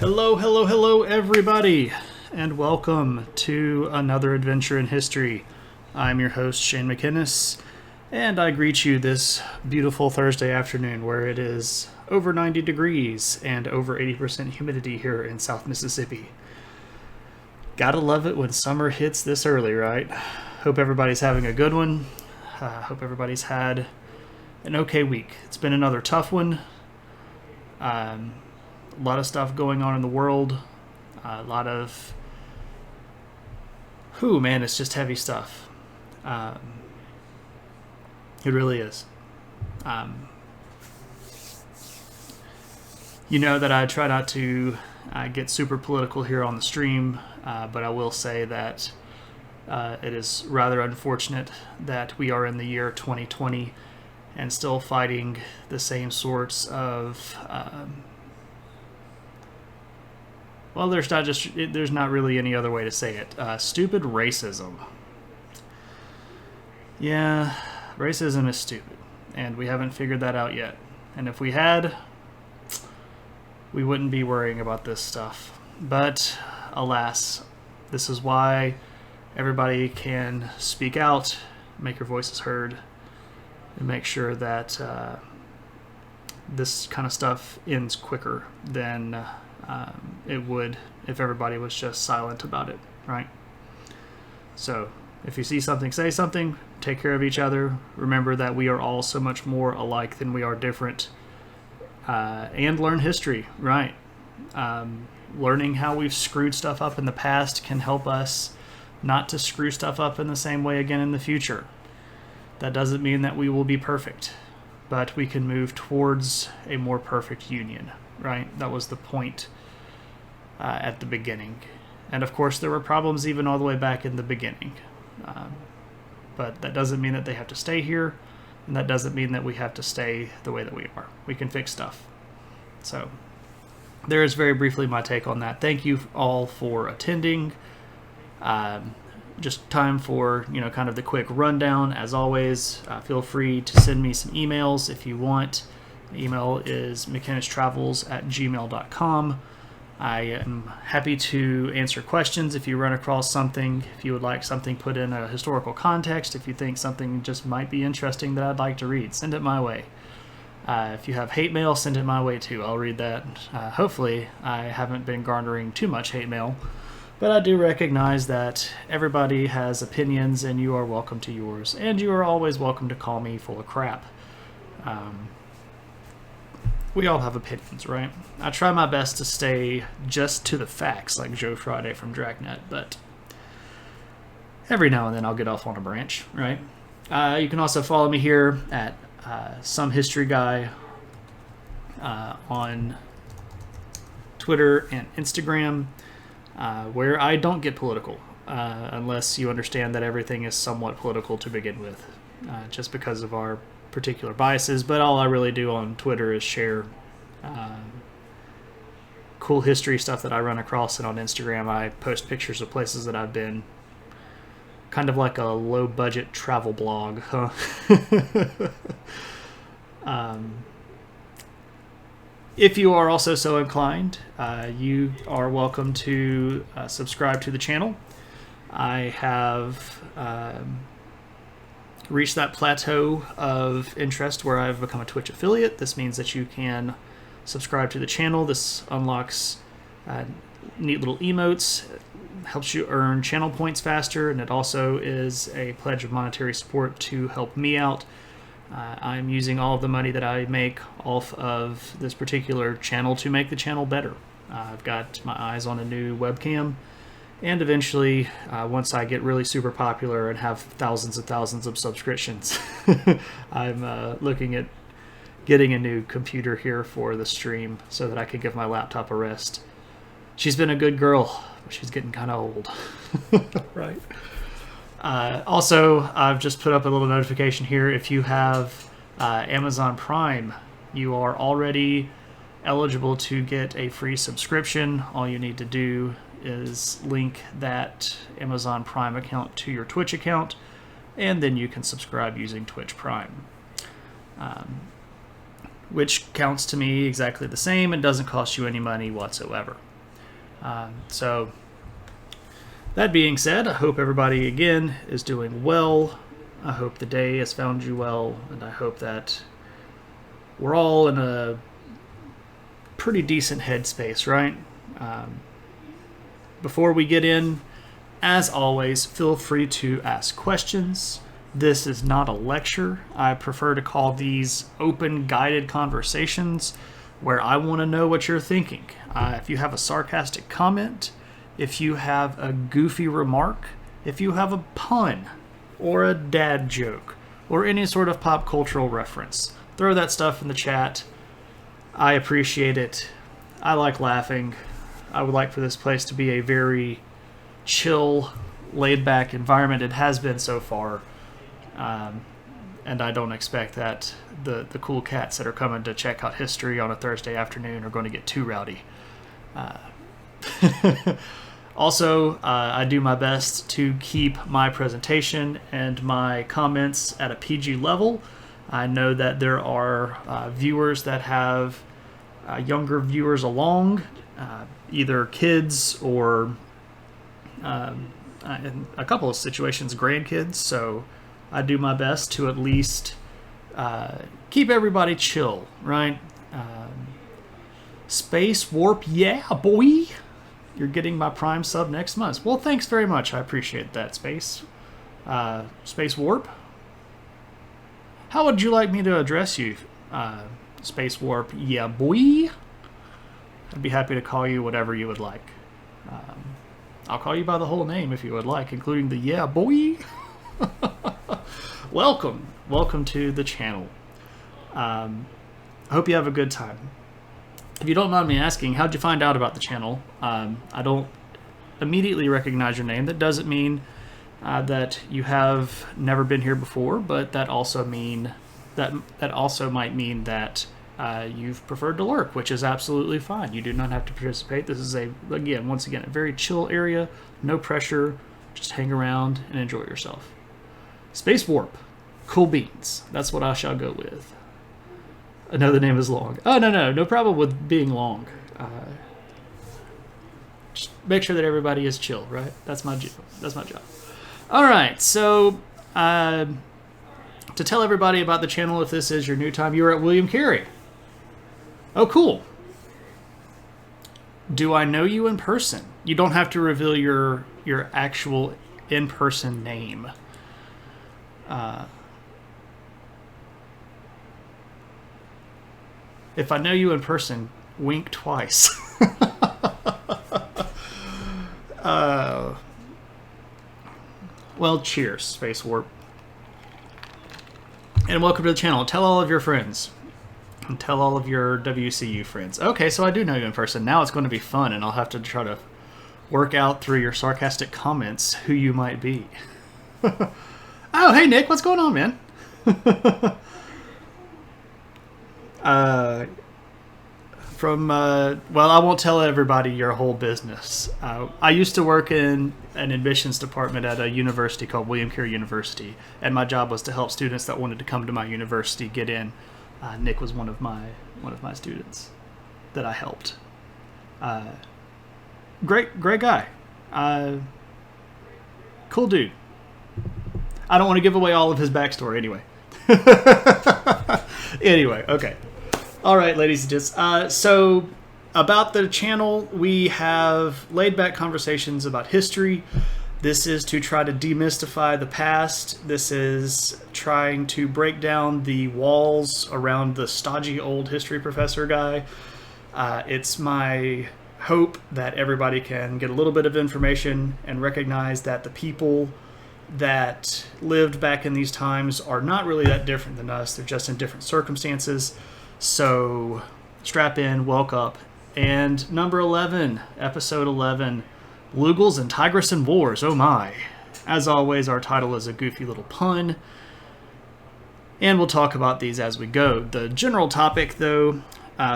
Hello, hello, hello, everybody, and welcome to another adventure in history. I'm your host, Shane McInnes, and I greet you this beautiful Thursday afternoon where it is over 90 degrees and over 80% humidity here in South Mississippi. Gotta love it when summer hits this early, right? Hope everybody's having a good one. Hope everybody's had an okay week. It's been another tough one. A lot of stuff going on in the world. A lot of... it's just heavy stuff. It really is. You know that I try not to get super political here on the stream, but I will say that it is rather unfortunate that we are in the year 2020 and still fighting the same sorts of... there's not really any other way to say it. Stupid racism. Yeah, racism is stupid, and we haven't figured that out yet. And if we had, we wouldn't be worrying about this stuff. But, alas, this is why everybody can speak out, make your voices heard, and make sure that this kind of stuff ends quicker than... it would if everybody was just silent about it, right? So if you see something, say something, take care of each other. Remember that we are all so much more alike than we are different. And learn history, right? Learning how we've screwed stuff up in the past can help us not to screw stuff up in the same way again in the future. That doesn't mean that we will be perfect, but we can move towards a more perfect union, right? That was the point at the beginning. And of course, there were problems even all the way back in the beginning. But that doesn't mean that they have to stay here, and that doesn't mean that we have to stay the way that we are. We can fix stuff. So, there is very briefly my take on that. Thank you all for attending. Just time for, kind of the quick rundown. As always, feel free to send me some emails if you want. The email is mckinnistravels@gmail.com. I am happy to answer questions if you run across something, if you would like something put in a historical context, if you think something just might be interesting that I'd like to read, send it my way. If you have hate mail, send it my way too. I'll read that. Hopefully, I haven't been garnering too much hate mail, but I do recognize that everybody has opinions and you are welcome to yours, and you are always welcome to call me full of crap. We all have opinions, right? I try my best to stay just to the facts, like Joe Friday from Dragnet, but every now and then I'll get off on a branch, right? You can also follow me here at Some History Guy on Twitter and Instagram, where I don't get political, unless you understand that everything is somewhat political to begin with, just because of our particular biases. But all I really do on Twitter is share cool history stuff that I run across, and on Instagram I post pictures of places that I've been. Kind of like a low budget travel blog, huh? If you are also so inclined, you are welcome to subscribe to the channel. I have reached that plateau of interest where I've become a Twitch affiliate. This means that you can subscribe to the channel. This unlocks neat little emotes, helps you earn channel points faster, and it also is a pledge of monetary support to help me out. I'm using all of the money that I make off of this particular channel to make the channel better. I've got my eyes on a new webcam. And eventually, once I get really super popular and have thousands and thousands of subscriptions, I'm looking at getting a new computer here for the stream so that I can give my laptop a rest. She's been a good girl, but she's getting kind of old. Right. Also, I've just put up a little notification here. If you have Amazon Prime, you are already eligible to get a free subscription. All you need to do is link that Amazon Prime account to your Twitch account, and then you can subscribe using Twitch Prime, which counts to me exactly the same and doesn't cost you any money whatsoever. So that being said, I hope everybody again is doing well. I hope the day has found you well, and I hope that we're all in a pretty decent headspace, right? Before we get in, as always, feel free to ask questions. This is not a lecture. I prefer to call these open, guided conversations where I want to know what you're thinking. If you have a sarcastic comment, if you have a goofy remark, if you have a pun or a dad joke or any sort of pop cultural reference, throw that stuff in the chat. I appreciate it. I like laughing. I would like for this place to be a very chill, laid-back environment. It has been so far. And I don't expect that the cool cats that are coming to check out history on a Thursday afternoon are going to get too rowdy. Also, I do my best to keep my presentation and my comments at a PG level. I know that there are viewers that have younger viewers along, either kids or, in a couple of situations, grandkids. So I do my best to at least keep everybody chill, right? Space Warp, yeah, boy! You're getting my Prime sub next month. Well, thanks very much. I appreciate that, Space. Space Warp? How would you like me to address you, Space Warp, yeah, boy? I'd be happy to call you whatever you would like. I'll call you by the whole name if you would like, including the yeah, boy. Welcome to the channel. I hope you have a good time. If you don't mind me asking, how'd you find out about the channel? I don't immediately recognize your name. That doesn't mean that you have never been here before, but that also might mean that you've preferred to lurk, which is absolutely fine. You do not have to participate. This is once again, a very chill area, no pressure. Just hang around and enjoy yourself. Space Warp, cool beans. That's what I shall go with. I know the name is long. Oh, no problem with being long. Just make sure that everybody is chill, right? That's my job. All right, so to tell everybody about the channel, if this is your new time, you're at William Carey. Oh, cool. Do I know you in person? You don't have to reveal your actual in-person name. If I know you in person, wink twice. Well, cheers, Space Warp. And welcome to the channel. Tell all of your friends. And tell all of your WCU friends. Okay, so I do know you in person. Now it's going to be fun, and I'll have to try to work out through your sarcastic comments who you might be. Oh, hey, Nick. What's going on, man? Well, I won't tell everybody your whole business. I used to work in an admissions department at a university called William Carey University, and my job was to help students that wanted to come to my university get in. Nick was one of my students that I helped. Great guy. Cool dude. I don't want to give away all of his backstory anyway. Anyway, okay. All right, ladies and gents. So about the channel, we have laid back conversations about history. This is to try to demystify the past. This is trying to break down the walls around the stodgy old history professor guy. It's my hope that everybody can get a little bit of information and recognize that the people that lived back in these times are not really that different than us. They're just in different circumstances. So strap in, woke up. And number 11, episode 11, Lugals and Tigris and Wars. Oh my. As always, our title is a goofy little pun. And we'll talk about these as we go. The general topic, though,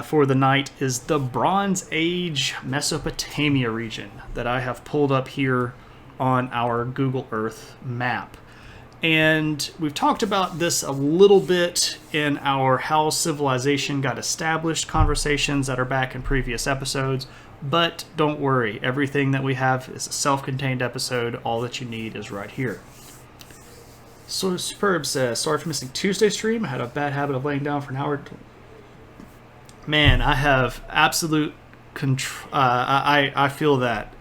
for the night is the Bronze Age Mesopotamia region that I have pulled up here on our Google Earth map. And we've talked about this a little bit in our How Civilization Got Established conversations that are back in previous episodes. But don't worry, everything that we have is a self-contained episode. All that you need is right here. So Superb says, sorry for missing Tuesday stream. I had a bad habit of laying down for an hour. Man, I have absolute control. I feel that.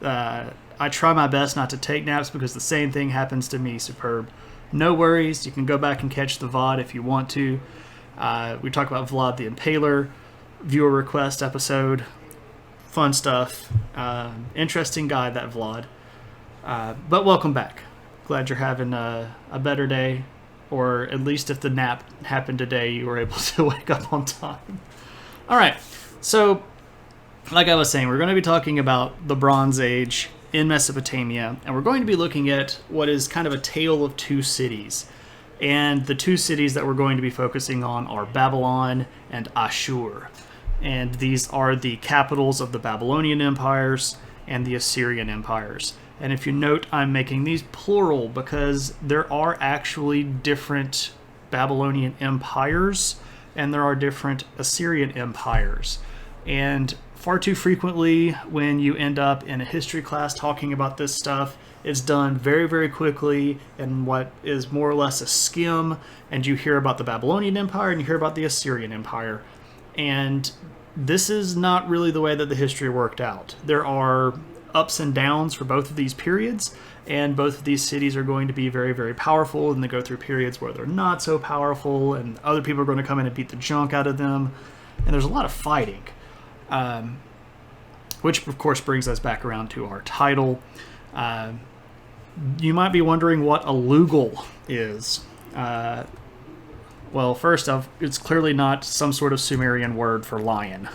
I try my best not to take naps because the same thing happens to me, Superb. No worries. You can go back and catch the VOD if you want to. We talk about Vlad the Impaler, viewer request episode. Fun stuff. Interesting guy, that Vlad. But welcome back. Glad you're having a better day. Or at least if the nap happened today, you were able to wake up on time. All right. So, like I was saying, we're going to be talking about the Bronze Age in Mesopotamia, and we're going to be looking at what is kind of a tale of two cities. And the two cities that we're going to be focusing on are Babylon and Ashur. And these are the capitals of the Babylonian empires and the Assyrian empires. And if you note, I'm making these plural because there are actually different Babylonian empires and there are different Assyrian empires. And far too frequently, when you end up in a history class talking about this stuff, it's done very, very quickly in what is more or less a skim, and you hear about the Babylonian Empire and you hear about the Assyrian Empire. And this is not really the way that the history worked out. There are ups and downs for both of these periods, and both of these cities are going to be very, very powerful, and they go through periods where they're not so powerful, and other people are going to come in and beat the junk out of them, and there's a lot of fighting. Which of course brings us back around to our title. You might be wondering what a Lugal is. Well, first off, it's clearly not some sort of Sumerian word for lion.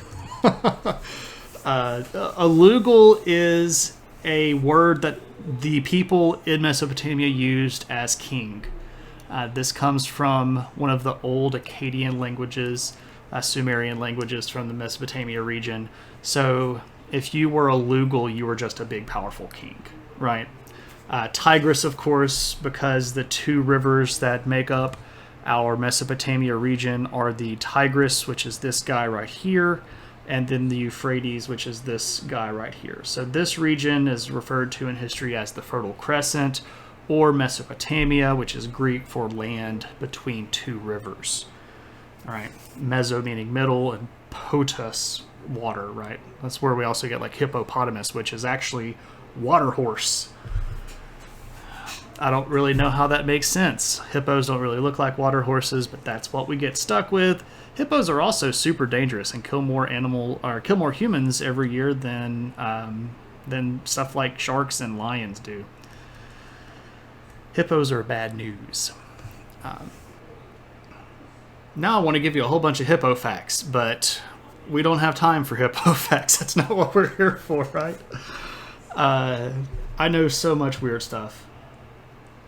A Lugal is a word that the people in Mesopotamia used as king. This comes from one of the old Akkadian languages, Sumerian languages from the Mesopotamia region. So if you were a Lugal, you were just a big, powerful king, right? Tigris, of course, because the two rivers that make up our Mesopotamia region are the Tigris, which is this guy right here, and then the Euphrates, which is this guy right here. So this region is referred to in history as the Fertile Crescent, or Mesopotamia, which is Greek for land between two rivers. All right, meso meaning middle, and potus, water, right? That's where we also get like hippopotamus, which is actually water horse. I don't really know how that makes sense. Hippos don't really look like water horses, but that's what we get stuck with. Hippos are also super dangerous and kill more humans every year than stuff like sharks and lions do. Hippos are bad news. Now I want to give you a whole bunch of hippo facts, but we don't have time for hippo facts. That's not what we're here for, right? I know so much weird stuff.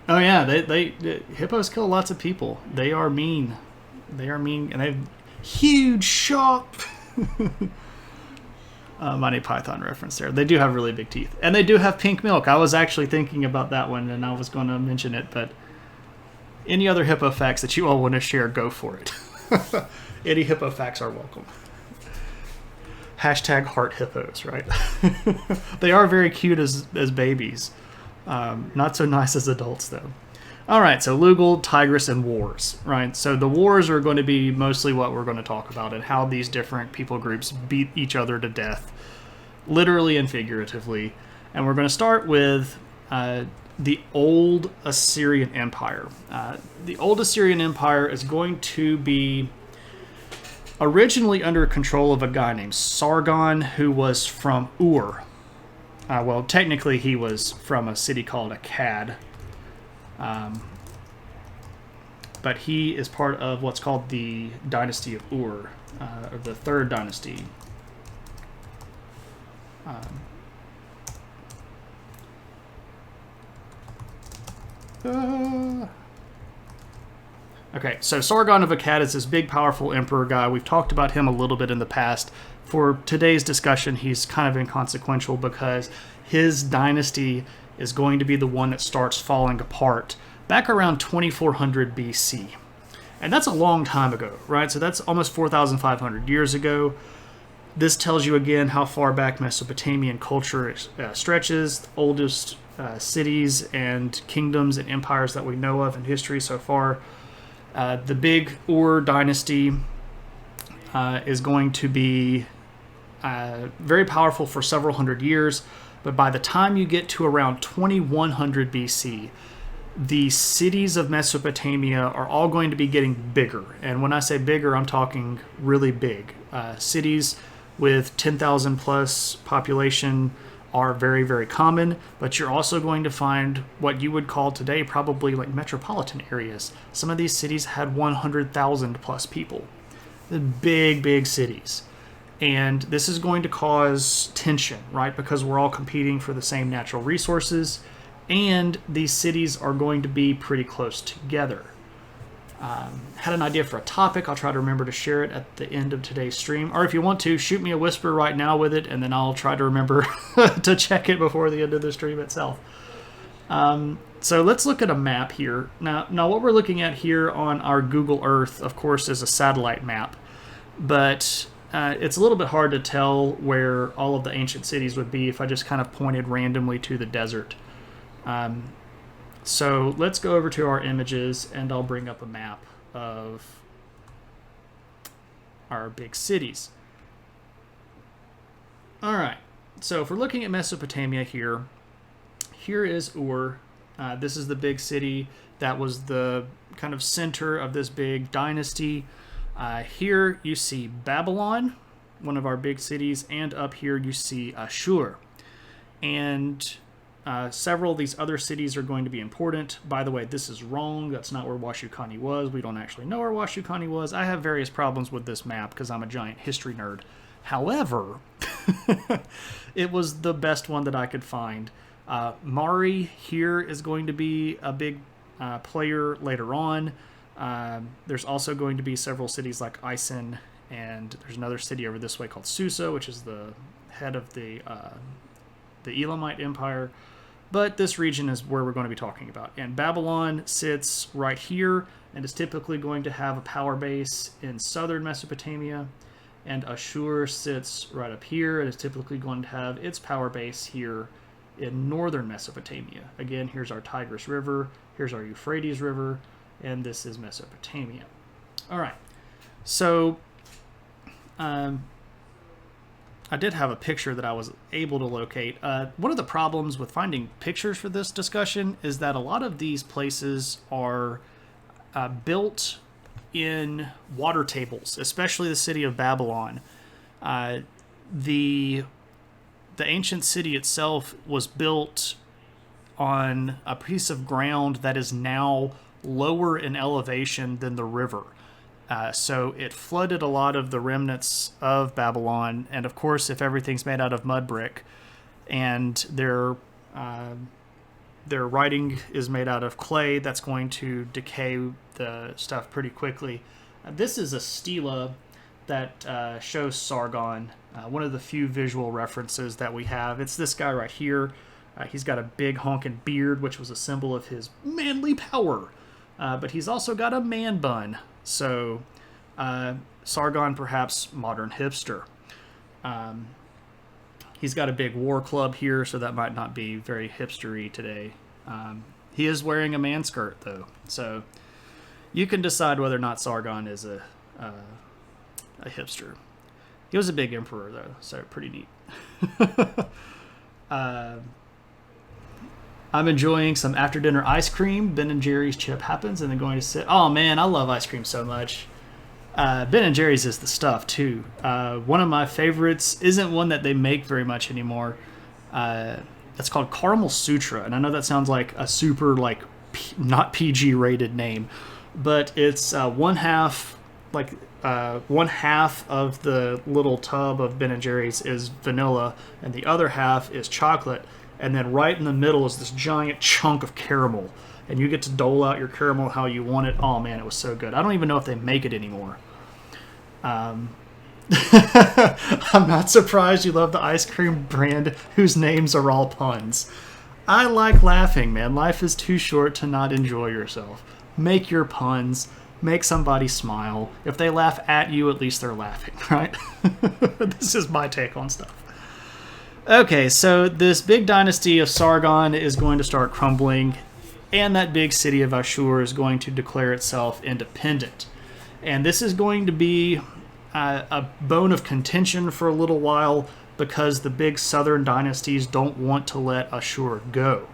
Oh yeah, they hippos kill lots of people. They are mean. They are mean, and they have huge sharp. Monty Python reference there. They do have really big teeth, and they do have pink milk. I was actually thinking about that one, and I was going to mention it, but any other hippo facts that you all want to share, go for it. Any hippo facts are welcome. Hashtag heart hippos, right? They are very cute as babies. Not so nice as adults, though. All right, so Lugal, Tigris, and wars, right? So the wars are going to be mostly what we're going to talk about and how these different people groups beat each other to death, literally and figuratively. And we're going to start with the old Assyrian Empire. The old Assyrian Empire is going to be originally under control of a guy named Sargon, who was from Ur. Well, technically he was from a city called Akkad. But he is part of what's called the dynasty of Ur, or the third dynasty. Okay, so Sargon of Akkad is this big, powerful emperor guy. We've talked about him a little bit in the past. For today's discussion, he's kind of inconsequential because his dynasty is going to be the one that starts falling apart back around 2400 BC. And that's a long time ago, right? So that's almost 4,500 years ago. This tells you again how far back Mesopotamian culture stretches, the oldest cities and kingdoms and empires that we know of in history so far. The big Ur dynasty is going to be very powerful for several hundred years, but by the time you get to around 2100 BC, the cities of Mesopotamia are all going to be getting bigger. And when I say bigger, I'm talking really big. Cities with 10,000 plus population are very, very common, but you're also going to find what you would call today probably like metropolitan areas. Some of these cities had 100,000 plus people. The big, big cities. And this is going to cause tension, right? Because we're all competing for the same natural resources, and these cities are going to be pretty close together. Had an idea for a topic. I'll try to remember to share it at the end of today's stream. Or if you want to, shoot me a whisper right now with it, and then I'll try to remember to check it before the end of the stream itself. So let's look at a map here. Now what we're looking at here on our Google Earth, of course, is a satellite map. But it's a little bit hard to tell where all of the ancient cities would be if I just kind of pointed randomly to the desert. So let's go over to our images, and I'll bring up a map of our big cities. All right, so if we're looking at Mesopotamia here, here is Ur. This is the big city that was the kind of center of this big dynasty. Here you see Babylon, one of our big cities, and up here you see Ashur. And several of these other cities are going to be important. By the way, this is wrong. That's not where Washukani was. We don't actually know where Washukani was. I have various problems with this map because I'm a giant history nerd. However, it was the best one that I could find. Mari here is going to be a big player later on. There's also going to be several cities like Isen, and there's another city over this way called Susa, which is the head of the Elamite Empire. But this region is where we're going to be talking about. And Babylon sits right here and is typically going to have a power base in southern Mesopotamia. And Ashur sits right up here and is typically going to have its power base here in northern Mesopotamia. Again, here's our Tigris River, here's our Euphrates River, and this is Mesopotamia. All right, so I did have a picture that I was able to locate. One of the problems with finding pictures for this discussion is that a lot of these places are built in water tables, especially the city of Babylon. The ancient city itself was built on a piece of ground that is now lower in elevation than the river. So it flooded a lot of the remnants of Babylon, and of course, if everything's made out of mud brick, and their writing is made out of clay, that's going to decay the stuff pretty quickly. This is a stela that shows Sargon, one of the few visual references that we have. It's this guy right here. He's got a big honking beard, which was a symbol of his manly power. But he's also got a man bun. So, Sargon, perhaps modern hipster. He's got a big war club here, so that might not be very hipstery today. He is wearing a man skirt, though. So, you can decide whether or not Sargon is a hipster. He was a big emperor, though, so pretty neat. I'm enjoying some after-dinner ice cream. Ben & Jerry's chip happens, and then going to sit. Oh, man, I love ice cream so much. Ben & Jerry's is the stuff, too. One of my favorites isn't one that they make very much anymore. It's called Caramel Sutra, and I know that sounds like a super, not PG-rated name, but it's one half of the little tub of Ben & Jerry's is vanilla, and the other half is chocolate. And then right in the middle is this giant chunk of caramel. And you get to dole out your caramel how you want it. Oh, man, it was so good. I don't even know if they make it anymore. I'm not surprised you love the ice cream brand whose names are all puns. I like laughing, man. Life is too short to not enjoy yourself. Make your puns. Make somebody smile. If they laugh at you, at least they're laughing, right? This is my take on stuff. Okay, so this big dynasty of Sargon is going to start crumbling, and that big city of Ashur is going to declare itself independent. And this is going to be a bone of contention for a little while because the big southern dynasties don't want to let Ashur go.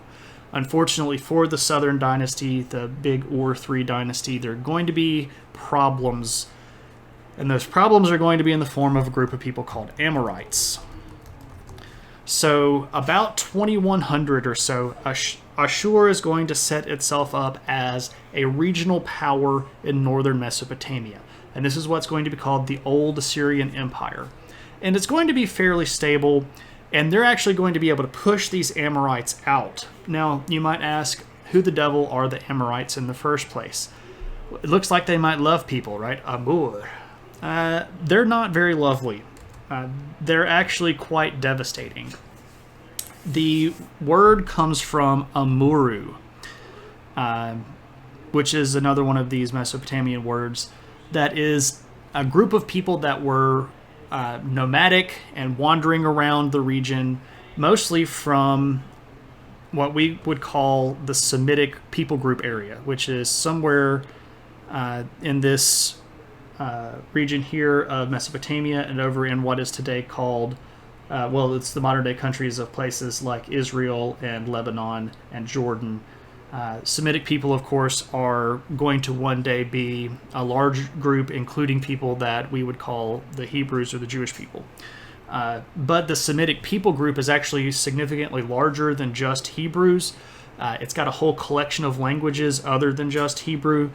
Unfortunately for the southern dynasty, the big Ur III dynasty, there are going to be problems. And those problems are going to be in the form of a group of people called Amorites. So about 2100 or so, Ashur is going to set itself up as a regional power in northern Mesopotamia. And this is what's going to be called the Old Assyrian Empire. And it's going to be fairly stable, and they're actually going to be able to push these Amorites out. Now, you might ask, who the devil are the Amorites in the first place? It looks like they might love people, right? Amur. They're not very lovely. They're actually quite devastating. The word comes from Amuru, which is another one of these Mesopotamian words that is a group of people that were nomadic and wandering around the region, mostly from what we would call the Semitic people group area, which is somewhere in this region here of Mesopotamia and over in what is today called, it's the modern day countries of places like Israel and Lebanon and Jordan. Semitic people, of course, are going to one day be a large group, including people that we would call the Hebrews or the Jewish people. But the Semitic people group is actually significantly larger than just Hebrews. It's got a whole collection of languages other than just Hebrew.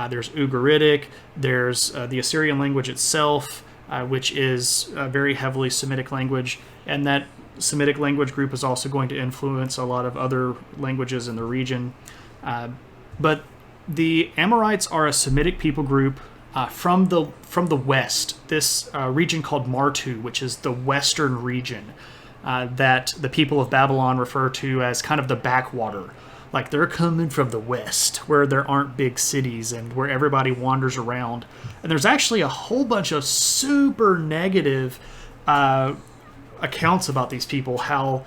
There's Ugaritic, there's the Assyrian language itself, which is a very heavily Semitic language, and that Semitic language group is also going to influence a lot of other languages in the region. But the Amorites are a Semitic people group from the west, this region called Martu, which is the western region that the people of Babylon refer to as kind of the backwater. Like they're coming from the west, where there aren't big cities and where everybody wanders around. And there's actually a whole bunch of super negative accounts about these people, how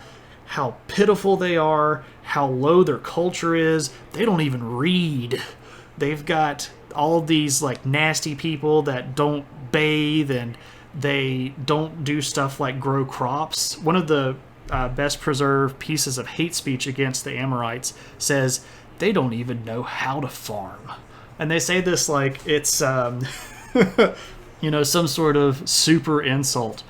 pitiful they are, how low their culture is. They don't even read. They've got all of these like nasty people that don't bathe, and they don't do stuff like grow crops. One of the best preserved pieces of hate speech against the Amorites says they don't even know how to farm. And they say this like it's some sort of super insult.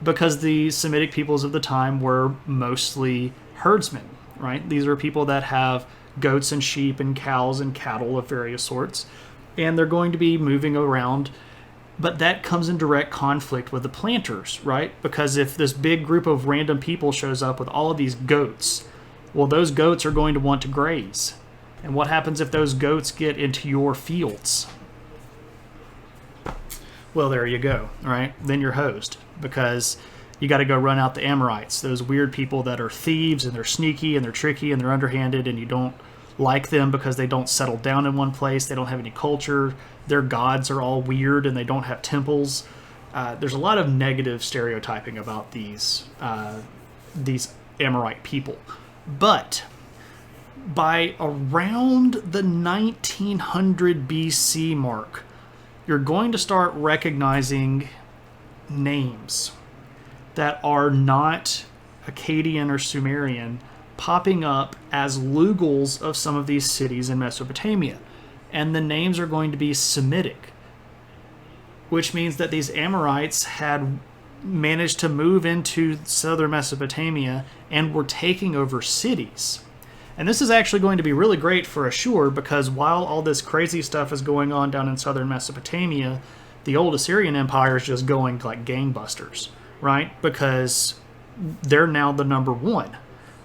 Because the Semitic peoples of the time were mostly herdsmen, right? These are people that have goats and sheep and cows and cattle of various sorts, and they're going to be moving around. But that comes in direct conflict with the planters, right? Because if this big group of random people shows up with all of these goats, well, those goats are going to want to graze. And what happens if those goats get into your fields? Well, there you go, right? Then you're hosed, because you got to go run out the Amorites, those weird people that are thieves and they're sneaky and they're tricky and they're underhanded, and you don't like them because they don't settle down in one place. They don't have any culture. Their gods are all weird and they don't have temples. There's a lot of negative stereotyping about these Amorite people. But by around the 1900 BC mark, you're going to start recognizing names that are not Akkadian or Sumerian popping up as Lugals of some of these cities in Mesopotamia. And the names are going to be Semitic, which means that these Amorites had managed to move into southern Mesopotamia and were taking over cities. And this is actually going to be really great for Ashur, because while all this crazy stuff is going on down in southern Mesopotamia, the old Assyrian Empire is just going like gangbusters, right? Because they're now the number one.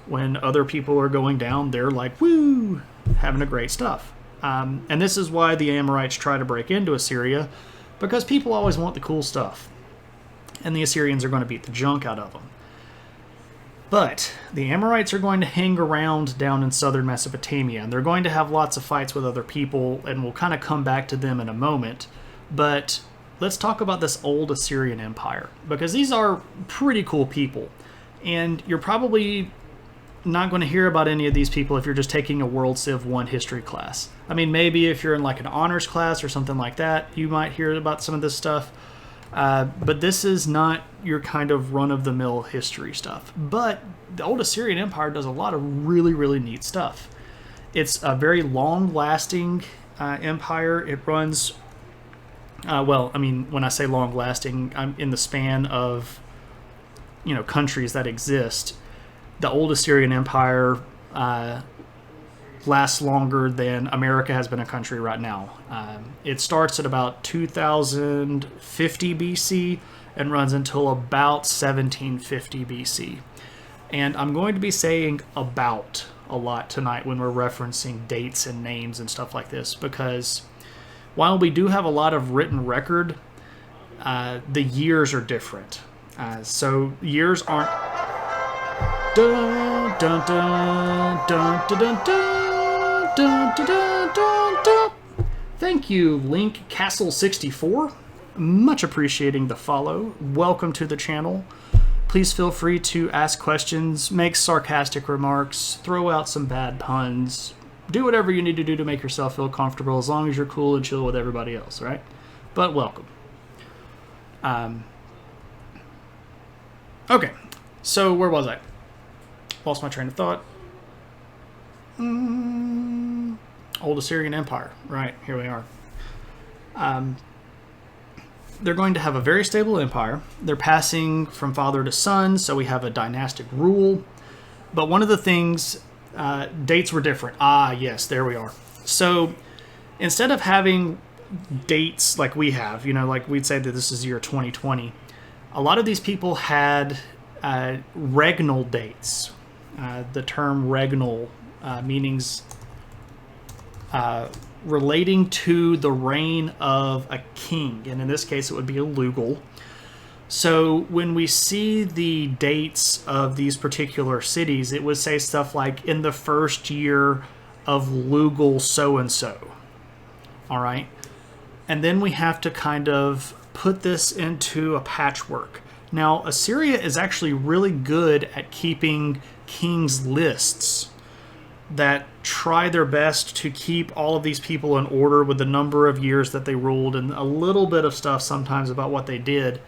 When other people are going down, they're like, woo, having a great stuff. And this is why the Amorites try to break into Assyria, because people always want the cool stuff. And the Assyrians are going to beat the junk out of them. But the Amorites are going to hang around down in southern Mesopotamia, and they're going to have lots of fights with other people, and we'll kind of come back to them in a moment. But let's talk about this old Assyrian Empire, because these are pretty cool people. And you're probably not going to hear about any of these people if you're just taking a World Civ 1 history class. I mean, maybe if you're in like an honors class or something like that, you might hear about some of this stuff. But this is not your kind of run-of-the-mill history stuff. But the old Assyrian Empire does a lot of really, really neat stuff. It's a very long-lasting empire. It runs, well, I mean, when I say long-lasting, I'm in the span of, countries that exist. The old Assyrian Empire lasts longer than America has been a country right now. It starts at about 2050 BC and runs until about 1750 BC. And I'm going to be saying about a lot tonight when we're referencing dates and names and stuff like this, because while we do have a lot of written record, the years are different. So years aren't... Dun, dun, dun, dun, dun, dun, dun, dun, dun, dun, dun, dun. Thank you, Link Castle 64. Much appreciating the follow. Welcome to the channel. Please feel free to ask questions, make sarcastic remarks, throw out some bad puns. Do whatever you need to do to make yourself feel comfortable, as long as you're cool and chill with everybody else, right? But welcome. Okay, so where was I? Lost my train of thought. Old Assyrian Empire. Right, here we are. They're going to have a very stable empire. They're passing from father to son, so we have a dynastic rule. But one of the things, dates were different. Ah, yes, there we are. So instead of having dates like we have, like we'd say that this is year 2020, a lot of these people had regnal dates. The term regnal meanings relating to the reign of a king, and in this case it would be a Lugal. So when we see the dates of these particular cities, it would say stuff like in the first year of Lugal so-and-so. All right? And then we have to kind of put this into a patchwork. Now, Assyria is actually really good at keeping kings' lists that try their best to keep all of these people in order with the number of years that they ruled and a little bit of stuff sometimes about what they did.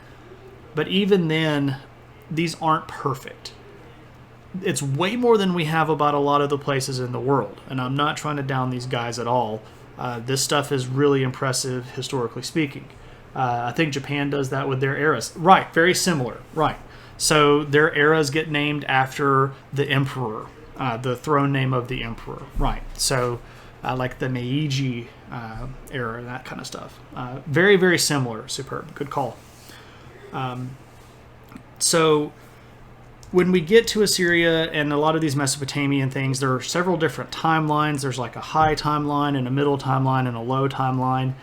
But even then, these aren't perfect. It's way more than we have about a lot of the places in the world. And I'm not trying to down these guys at all. This stuff is really impressive, historically speaking. I think Japan does that with their eras. Right, very similar. Right. So their eras get named after the emperor, the throne name of the emperor. Right. So like the Meiji era, that kind of stuff. Very, very similar. Superb. Good call. So when we get to Assyria and a lot of these Mesopotamian things, there are several different timelines. There's like a high timeline and a middle timeline and a low timeline.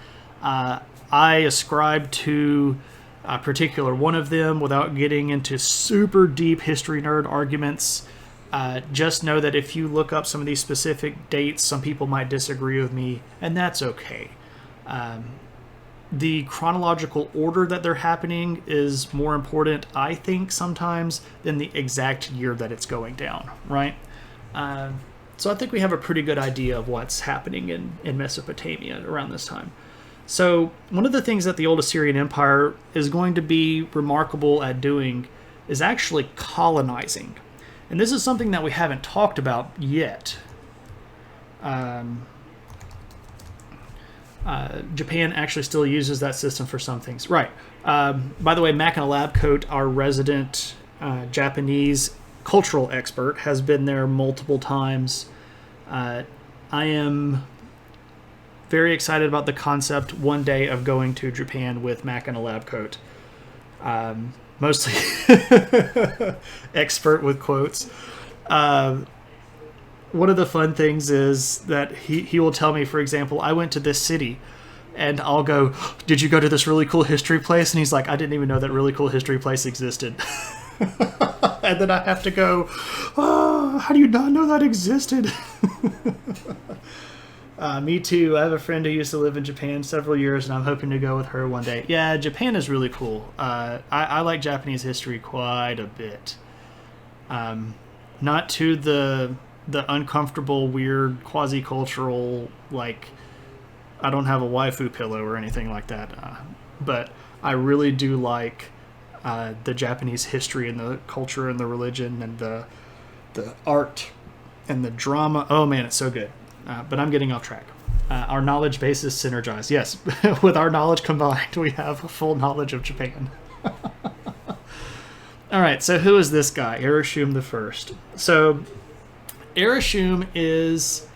I ascribe to a particular one of them without getting into super deep history nerd arguments. Just know that if you look up some of these specific dates, some people might disagree with me, and that's okay. The chronological order that they're happening is more important, I think, sometimes, than the exact year that it's going down, right? So I think we have a pretty good idea of what's happening in Mesopotamia around this time. So one of the things that the old Assyrian Empire is going to be remarkable at doing is actually colonizing. And this is something that we haven't talked about yet. Japan actually still uses that system for some things. Right. By the way, Mac in a Lab Coat, our resident Japanese cultural expert, has been there multiple times. I am very excited about the concept one day of going to Japan with Mac in a Lab Coat. Mostly expert with quotes. One of the fun things is that he will tell me, for example, I went to this city, and I'll go, did you go to this really cool history place? And he's like, I didn't even know that really cool history place existed. And then I have to go, oh, how do you not know that existed? Me too. I have a friend who used to live in Japan several years, and I'm hoping to go with her one day. Yeah, Japan is really cool. I like Japanese history quite a bit. Not to the uncomfortable, weird, quasi-cultural, like, I don't have a waifu pillow or anything like that. But I really do like the Japanese history and the culture and the religion and the art and the drama. Oh man, it's so good. But I'm getting off track. Our knowledge base is synergized. Yes, with our knowledge combined, we have full knowledge of Japan. All right, so who is this guy, Ereshkigal the First? So Ereshkigal is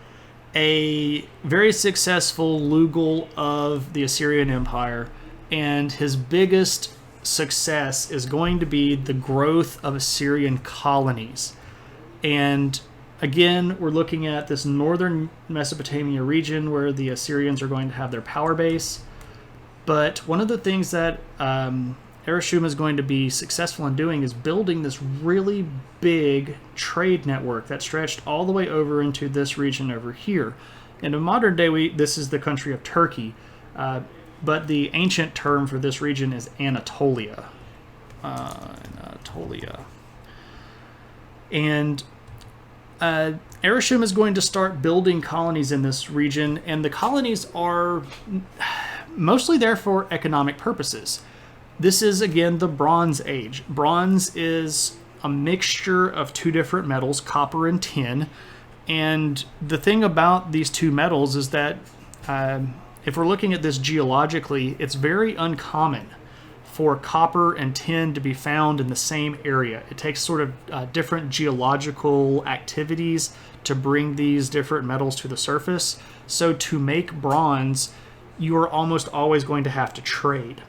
a very successful Lugal of the Assyrian Empire, and his biggest success is going to be the growth of Assyrian colonies. And again, we're looking at this northern Mesopotamia region where the Assyrians are going to have their power base. But one of the things that Ereshkigal is going to be successful in doing is building this really big trade network that stretched all the way over into this region over here. And in modern day, this is the country of Turkey, but the ancient term for this region is Anatolia. Anatolia. And Ereshkigal is going to start building colonies in this region, and the colonies are mostly there for economic purposes. This is, again, the Bronze Age. Bronze is a mixture of two different metals, copper and tin. And the thing about these two metals is that if we're looking at this geologically, it's very uncommon for copper and tin to be found in the same area. It takes sort of different geological activities to bring these different metals to the surface. So to make bronze, you are almost always going to have to trade.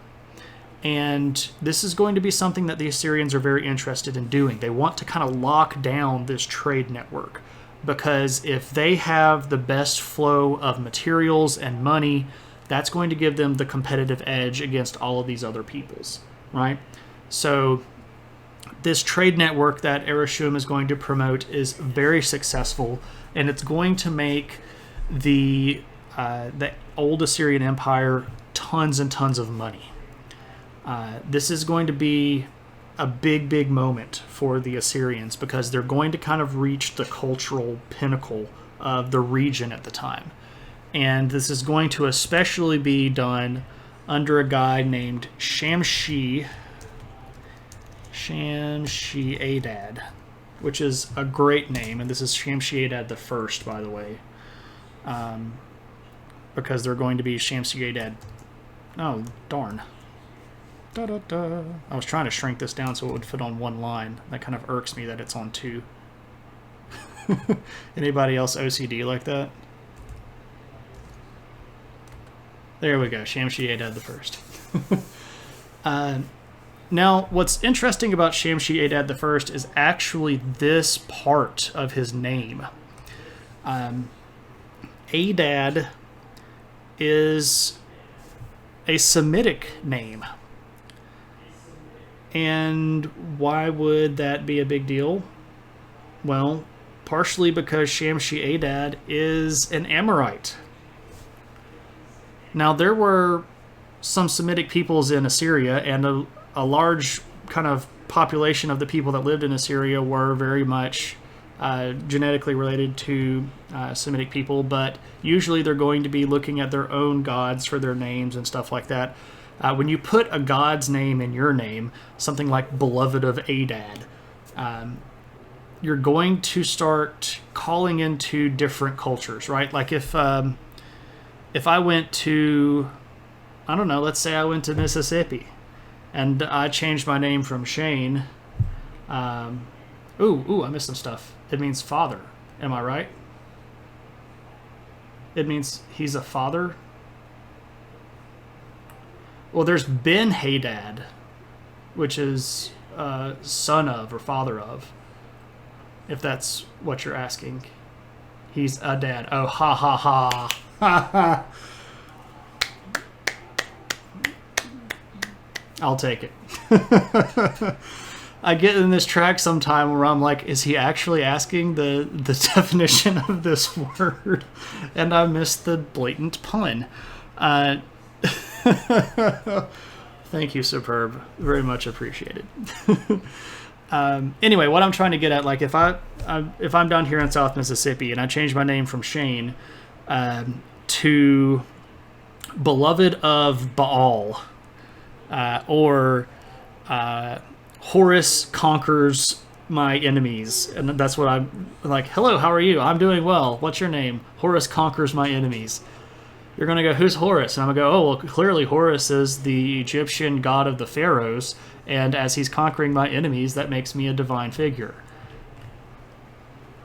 And this is going to be something that the Assyrians are very interested in doing. They want to kind of lock down this trade network, because if they have the best flow of materials and money, that's going to give them the competitive edge against all of these other peoples, right? So this trade network that Ereshkigal is going to promote is very successful, and it's going to make the old Assyrian Empire tons and tons of money. This is going to be a big, big moment for the Assyrians, because they're going to kind of reach the cultural pinnacle of the region at the time. And this is going to especially be done under a guy named Shamshi Adad, which is a great name. And this is Shamshi Adad the First, by the way, because they're going to be Shamshi Adad. Oh, darn. I was trying to shrink this down so it would fit on one line. That kind of irks me that it's on two. Anybody else OCD like that? There we go, Shamshi Adad the First. Now, what's interesting about Shamshi Adad the First is actually this part of his name. Adad is a Semitic name. And why would that be a big deal? Well, partially because Shamshi Adad is an Amorite. Now, there were some Semitic peoples in Assyria, and a large kind of population of the people that lived in Assyria were very much genetically related to Semitic people, but usually they're going to be looking at their own gods for their names and stuff like that. When you put a god's name in your name, something like Beloved of Adad, you're going to start calling into different cultures, right? Like if I went to, I don't know, let's say I went to Mississippi, and I changed my name from Shane. I missed some stuff. It means father. Am I right? It means he's a father. Well, there's Ben Hadad, which is son of or father of, if that's what you're asking. He's a dad. Oh, ha ha ha. Ha ha. I'll take it. I get in this track sometime where I'm like, is he actually asking the definition of this word? And I missed the blatant pun. Thank you, Superb. Very much appreciated. Anyway, what I'm trying to get at, like, if I'm down here in South Mississippi and I change my name from Shane to Beloved of Baal, or Horus conquers my enemies, and that's what I'm like. Hello, how are you? I'm doing well. What's your name? Horus conquers my enemies. You're gonna go, who's Horus? And I'm gonna go, oh well, clearly Horus is the Egyptian god of the pharaohs, and as he's conquering my enemies, that makes me a divine figure.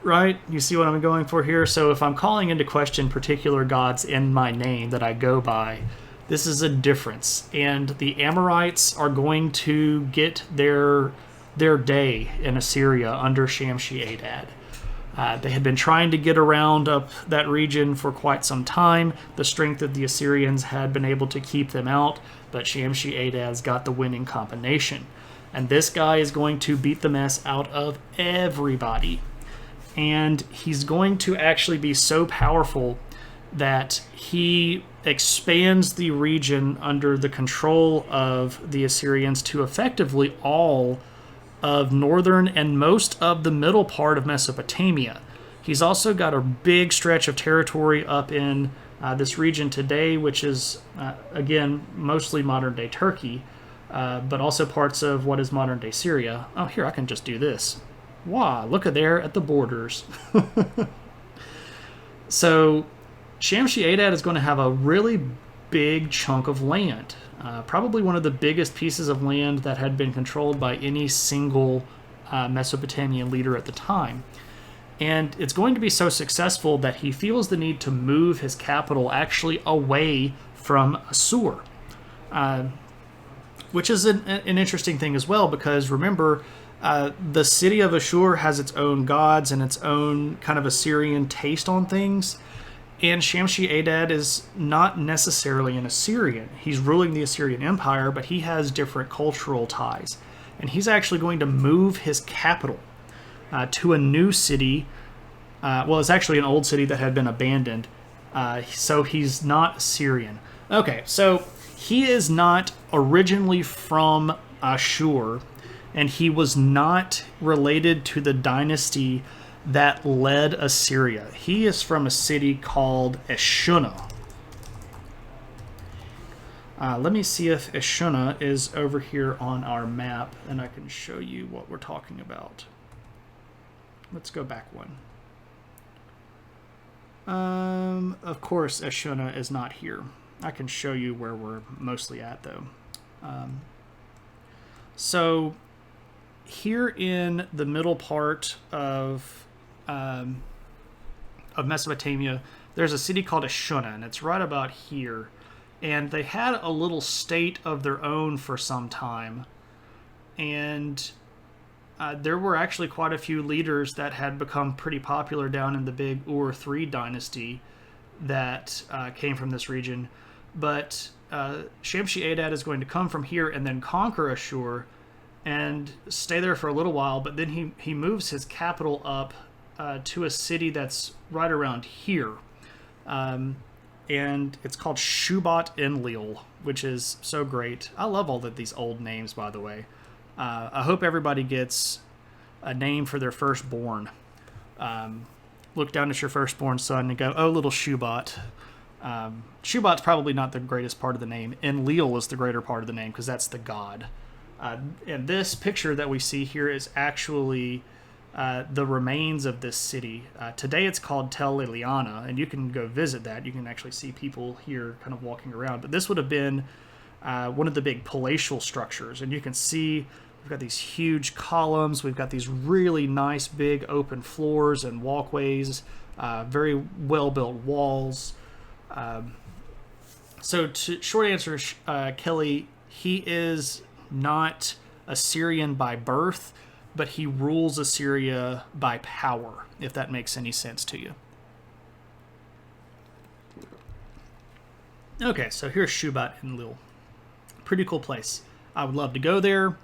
Right? You see what I'm going for here? So if I'm calling into question particular gods in my name that I go by, this is a difference. And the Amorites are going to get their day in Assyria under Shamshi-Adad. They had been trying to get around up that region for quite some time. The strength of the Assyrians had been able to keep them out, but Shamshi-Adad's got the winning combination. And this guy is going to beat the mess out of everybody. And he's going to actually be so powerful that he expands the region under the control of the Assyrians to effectively all of northern and most of the middle part of Mesopotamia. He's also got a big stretch of territory up in this region today, which is, again, mostly modern-day Turkey, but also parts of what is modern-day Syria. Oh, here, I can just do this. Wow, look at there at the borders. So Shamshi-Adad is going to have a really big chunk of land, probably one of the biggest pieces of land that had been controlled by any single Mesopotamian leader at the time. And it's going to be so successful that he feels the need to move his capital actually away from Assur, which is an interesting thing as well, because remember, the city of Assur has its own gods and its own kind of Assyrian taste on things. And Shamshi-Adad is not necessarily an Assyrian. He's ruling the Assyrian Empire, but he has different cultural ties. And he's actually going to move his capital to a new city. Well, it's actually an old city that had been abandoned. So he's not Assyrian. Okay, so he is not originally from Ashur, and he was not related to the dynasty that led Assyria. He is from a city called Eshuna. Let me see if Eshuna is over here on our map, and I can show you what we're talking about. Let's go back one. Of course, Eshuna is not here. I can show you where we're mostly at, though. So here in the middle part of Mesopotamia, there's a city called Eshuna, and it's right about here. And they had a little state of their own for some time. And there were actually quite a few leaders that had become pretty popular down in the big Ur III dynasty that came from this region. But Shamshi-Adad is going to come from here and then conquer Ashur and stay there for a little while, but then he moves his capital up to a city that's right around here. And it's called Shubat-Enlil, which is so great. I love all of these old names, by the way. I hope everybody gets a name for their firstborn. Look down at your firstborn son and go, oh, little Shubat. Shubat's probably not the greatest part of the name. Enlil is the greater part of the name because that's the god. And this picture that we see here is actually the remains of this city. Today it's called Tel Eliana, and you can go visit that. You can actually see people here kind of walking around. But this would have been one of the big palatial structures. And you can see we've got these huge columns. We've got these really nice big open floors and walkways, very well-built walls. So short answer, Kelly, he is not Assyrian by birth, but he rules Assyria by power, if that makes any sense to you. Okay, so here's Shubat-Enlil. Pretty cool place. I would love to go there.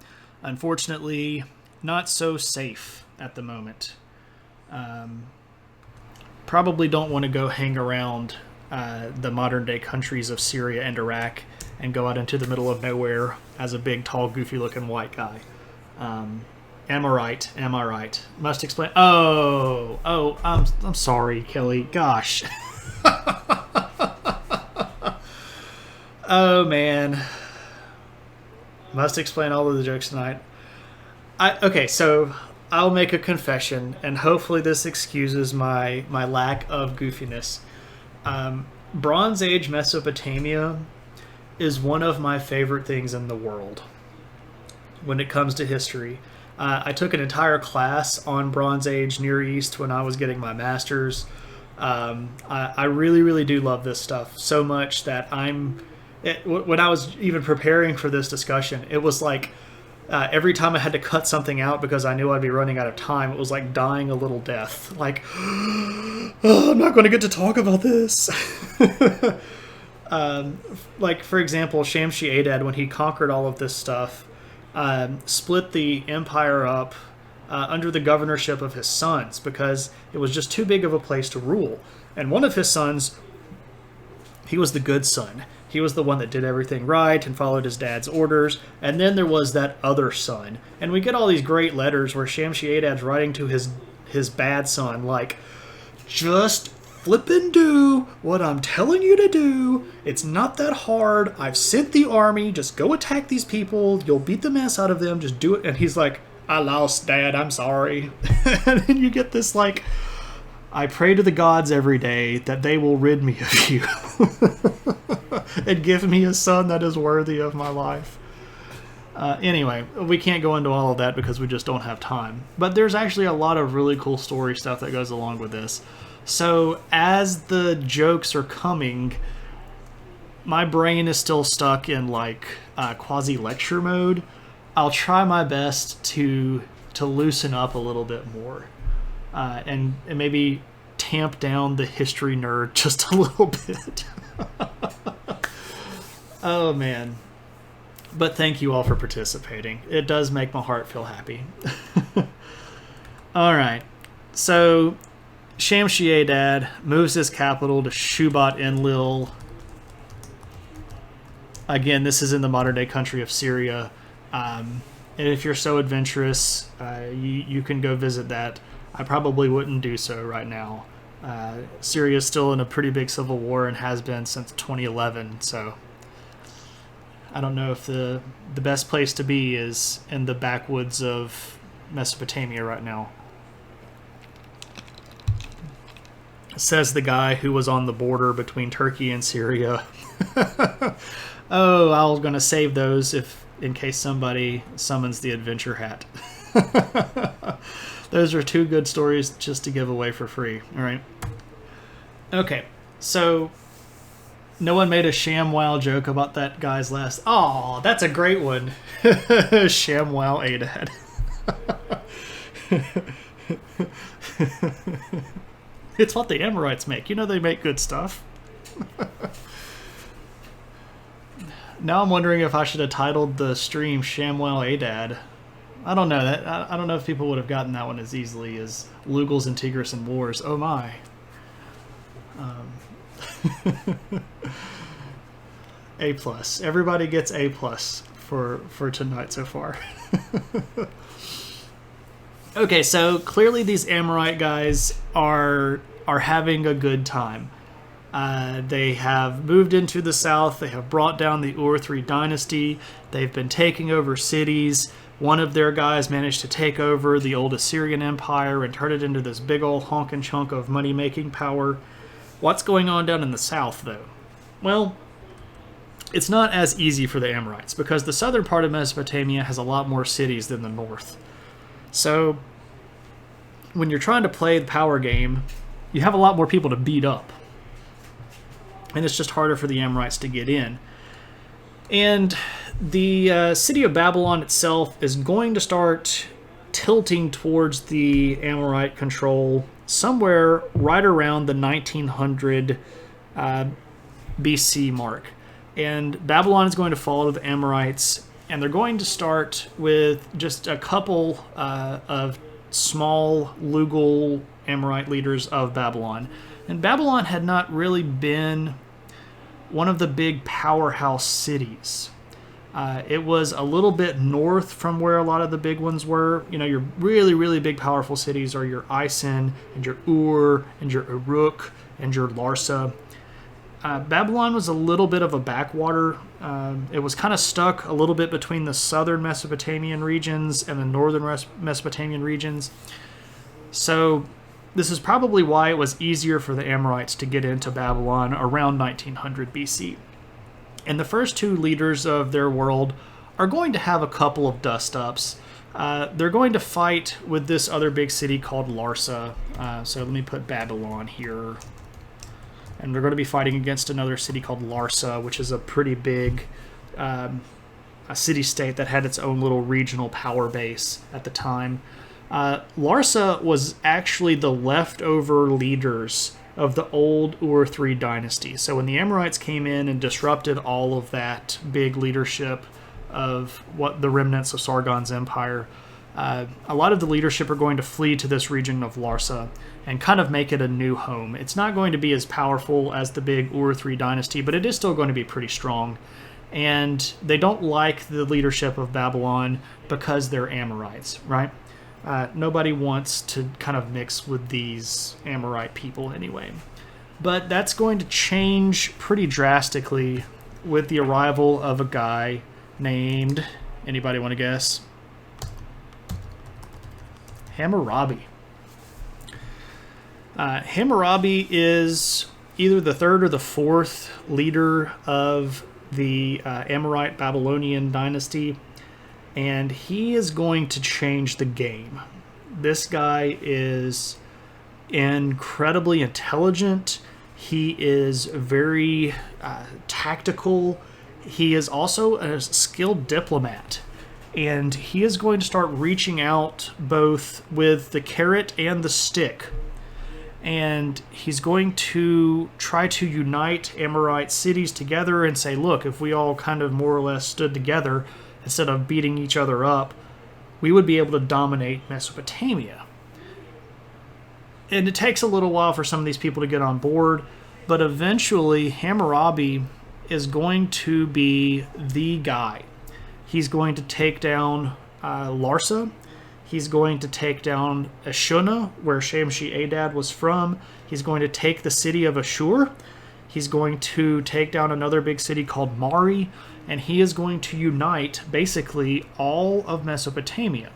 Unfortunately, not so safe at the moment. Probably don't want to go hang around the modern-day countries of Syria and Iraq and go out into the middle of nowhere as a big, tall, goofy-looking white guy. Am I right? Am I right? Must explain. Oh, I'm sorry, Kelly. Gosh. Oh, man. Must explain all of the jokes tonight. Okay, so I'll make a confession, and hopefully this excuses my lack of goofiness. Bronze Age Mesopotamia is one of my favorite things in the world when it comes to history. I took an entire class on Bronze Age Near East when I was getting my master's. I really, really do love this stuff so much that when I was even preparing for this discussion, it was like every time I had to cut something out because I knew I'd be running out of time, it was like dying a little death. Like, oh, I'm not going to get to talk about this. Like, for example, Shamshi-Adad, when he conquered all of this stuff, split the empire up under the governorship of his sons because it was just too big of a place to rule. And one of his sons, he was the good son. He was the one that did everything right and followed his dad's orders. And then there was that other son. And we get all these great letters where Shamshi-Adad's writing to his bad son, like, just flippin' do what I'm telling you to do. It's not that hard. I've sent the army. Just go attack these people. You'll beat the mess out of them. Just do it. And he's like, I lost, Dad. I'm sorry. And then you get this, like, I pray to the gods every day that they will rid me of you and give me a son that is worthy of my life. Anyway, we can't go into all of that because we just don't have time. But there's actually a lot of really cool story stuff that goes along with this. So as the jokes are coming, my brain is still stuck in like quasi-lecture mode. I'll try my best to loosen up a little bit more. And maybe tamp down the history nerd just a little bit. Oh, man. But thank you all for participating. It does make my heart feel happy. All right. So Shamshi-Adad moves his capital to Shubat-Enlil. Again, this is in the modern-day country of Syria. And if you're so adventurous, you can go visit that. I probably wouldn't do so right now. Syria is still in a pretty big civil war and has been since 2011, so I don't know if the best place to be is in the backwoods of Mesopotamia right now. Says the guy who was on the border between Turkey and Syria. Oh, I was going to save those in case somebody summons the adventure hat. Those are two good stories just to give away for free. All right. Okay. So no one made a ShamWow joke about that guy's last. Oh, that's a great one. ShamWow-Adad. It's what the Amorites make. You know they make good stuff. Now I'm wondering if I should have titled the stream ShamWow-Adad. I don't know that. I don't know if people would have gotten that one as easily as Lugals and Tigris and Wars. Oh my. A+. Everybody gets A+ for tonight so far. Okay, so clearly these Amorite guys are having a good time. They have moved into the south. They have brought down the Ur-3 dynasty. They've been taking over cities. One of their guys managed to take over the old Assyrian Empire and turn it into this big old honkin' chunk of money-making power. What's going on down in the south, though? Well, it's not as easy for the Amorites because the southern part of Mesopotamia has a lot more cities than the north. So when you're trying to play the power game, you have a lot more people to beat up. And it's just harder for the Amorites to get in. And the city of Babylon itself is going to start tilting towards the Amorite control somewhere right around the 1900 BC mark. And Babylon is going to fall to the Amorites and they're going to start with just a couple of small Lugal Amorite leaders of Babylon. And Babylon had not really been one of the big powerhouse cities. It was a little bit north from where a lot of the big ones were. You know, your really, really big powerful cities are your Isin and your Ur and your Uruk and your Larsa. Babylon was a little bit of a backwater. It was kind of stuck a little bit between the southern Mesopotamian regions and the northern Mesopotamian regions. So this is probably why it was easier for the Amorites to get into Babylon around 1900 BC. And the first two leaders of their world are going to have a couple of dust-ups. They're going to fight with this other big city called Larsa. So let me put Babylon here. And they're going to be fighting against another city called Larsa, which is a pretty big a city-state that had its own little regional power base at the time. Larsa was actually the leftover leaders of the old Ur-3 dynasty. So when the Amorites came in and disrupted all of that big leadership of what the remnants of Sargon's empire, a lot of the leadership are going to flee to this region of Larsa and kind of make it a new home. It's not going to be as powerful as the big Ur-3 dynasty, but it is still going to be pretty strong. And they don't like the leadership of Babylon because they're Amorites, right? Nobody wants to kind of mix with these Amorite people anyway. But that's going to change pretty drastically with the arrival of a guy named, anybody want to guess? Hammurabi. Hammurabi is either the third or the fourth leader of the Amorite Babylonian dynasty, and he is going to change the game. This guy is incredibly intelligent. He is very tactical. He is also a skilled diplomat. And he is going to start reaching out both with the carrot and the stick. And he's going to try to unite Amorite cities together and say, look, if we all kind of more or less stood together instead of beating each other up, we would be able to dominate Mesopotamia. And it takes a little while for some of these people to get on board, but eventually Hammurabi is going to be the guy. He's going to take down Larsa. He's going to take down Ashuna, where Shamshi-Adad was from. He's going to take the city of Ashur. He's going to take down another big city called Mari. And he is going to unite basically all of Mesopotamia,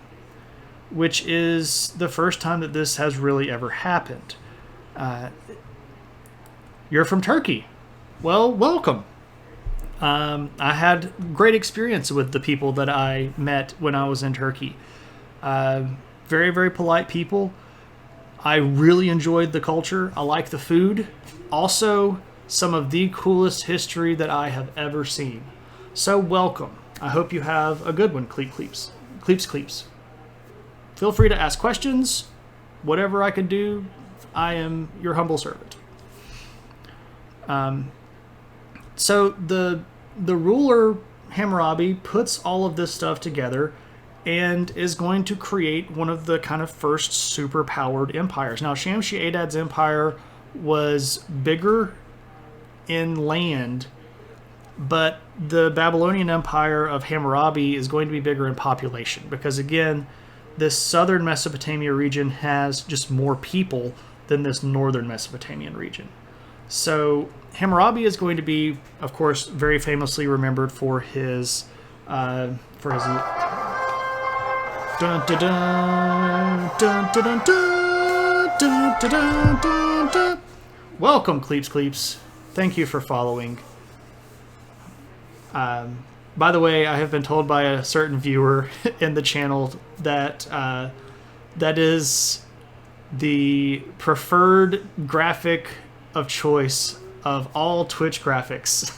which is the first time that this has really ever happened. You're from Turkey. Well, welcome. I had great experience with the people that I met when I was in Turkey. Very, very polite people. I really enjoyed the culture. I like the food. Also, some of the coolest history that I have ever seen. So welcome. I hope you have a good one, Cleeps. Cleeps. Feel free to ask questions. Whatever I can do, I am your humble servant. So the ruler Hammurabi puts all of this stuff together and is going to create one of the kind of first super-powered empires. Now, Shamshi-Adad's empire was bigger in land, but the Babylonian empire of Hammurabi is going to be bigger in population because, again, this southern Mesopotamia region has just more people than this northern Mesopotamian region. So Hammurabi is going to be, of course, very famously remembered for his dun, dun, dun, dun, dun, dun, dun, dun, dun, dun. Welcome, Cleeps. Thank you for following. By the way, I have been told by a certain viewer in the channel that that is the preferred graphic of choice of all Twitch graphics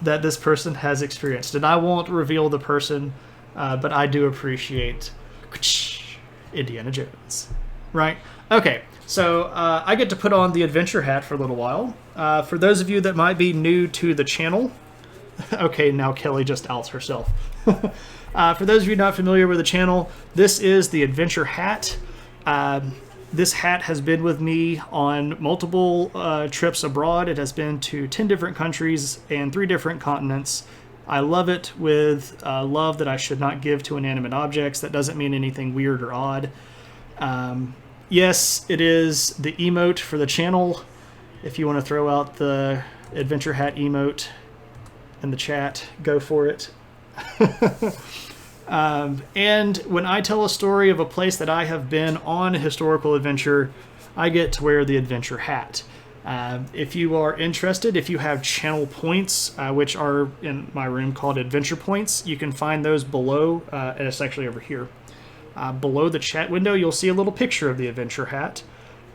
that this person has experienced. And I won't reveal the person, but I do appreciate Indiana Jones. Right? Okay, so I get to put on the adventure hat for a little while. For those of you that might be new to the channel, Okay, now Kelly just outs herself. For those of you not familiar with the channel, this is the Adventure Hat. This hat has been with me on multiple trips abroad. It has been to 10 different countries and 3 different continents. I love it with love that I should not give to inanimate objects. That doesn't mean anything weird or odd. Yes, it is the emote for the channel. If you want to throw out the Adventure Hat emote in the chat, go for it. And when I tell a story of a place that I have been on a historical adventure, I get to wear the Adventure Hat. If you are interested, if you have channel points, which are in my room called Adventure Points, you can find those below, and it's actually over here. Below the chat window, you'll see a little picture of the Adventure Hat,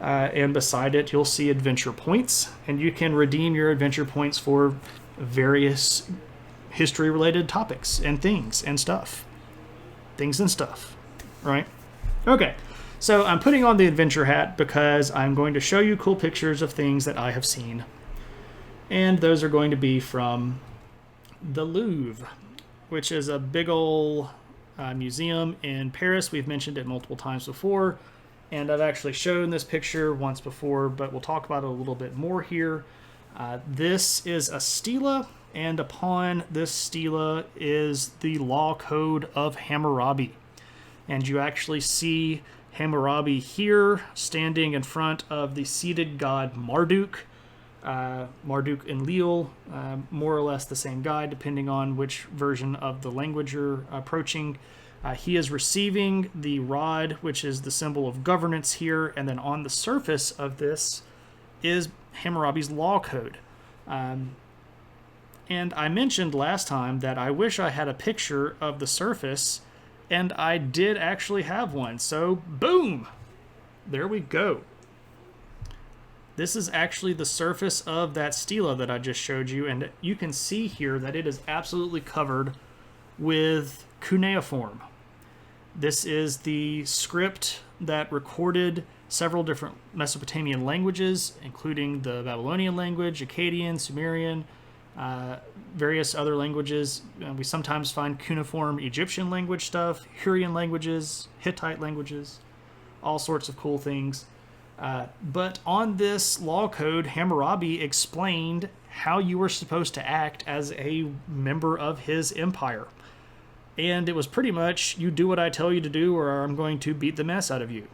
and beside it, you'll see Adventure Points, and you can redeem your Adventure Points for various history-related topics and things and stuff. Things and stuff, right? Okay, so I'm putting on the Adventure Hat because I'm going to show you cool pictures of things that I have seen. And those are going to be from the Louvre, which is a big ol' museum in Paris. We've mentioned it multiple times before, and I've actually shown this picture once before, but we'll talk about it a little bit more here. This is a stela, and upon this stela is the law code of Hammurabi. And you actually see Hammurabi here standing in front of the seated god Marduk. Marduk and Leal, more or less the same guy, depending on which version of the language you're approaching. He is receiving the rod, which is the symbol of governance here, and then on the surface of this is Hammurabi's law code. And I mentioned last time that I wish I had a picture of the surface, and I did actually have one. So, boom! There we go. This is actually the surface of that stela that I just showed you, and you can see here that it is absolutely covered with cuneiform. This is the script that recorded several different Mesopotamian languages, including the Babylonian language, Akkadian, Sumerian, various other languages. We sometimes find cuneiform Egyptian language stuff, Hurrian languages, Hittite languages, all sorts of cool things. But on this law code, Hammurabi explained how you were supposed to act as a member of his empire. And it was pretty much, you do what I tell you to do, or I'm going to beat the mess out of you.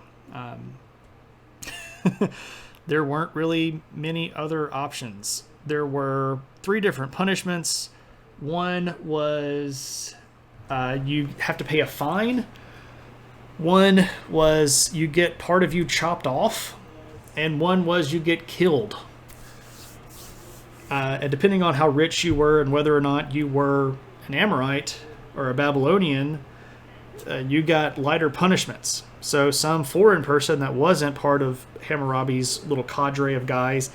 There weren't really many other options. There were 3 different punishments. One was you have to pay a fine. One was you get part of you chopped off. And one was you get killed. And depending on how rich you were and whether or not you were an Amorite or a Babylonian, you got lighter punishments. So some foreign person that wasn't part of Hammurabi's little cadre of guys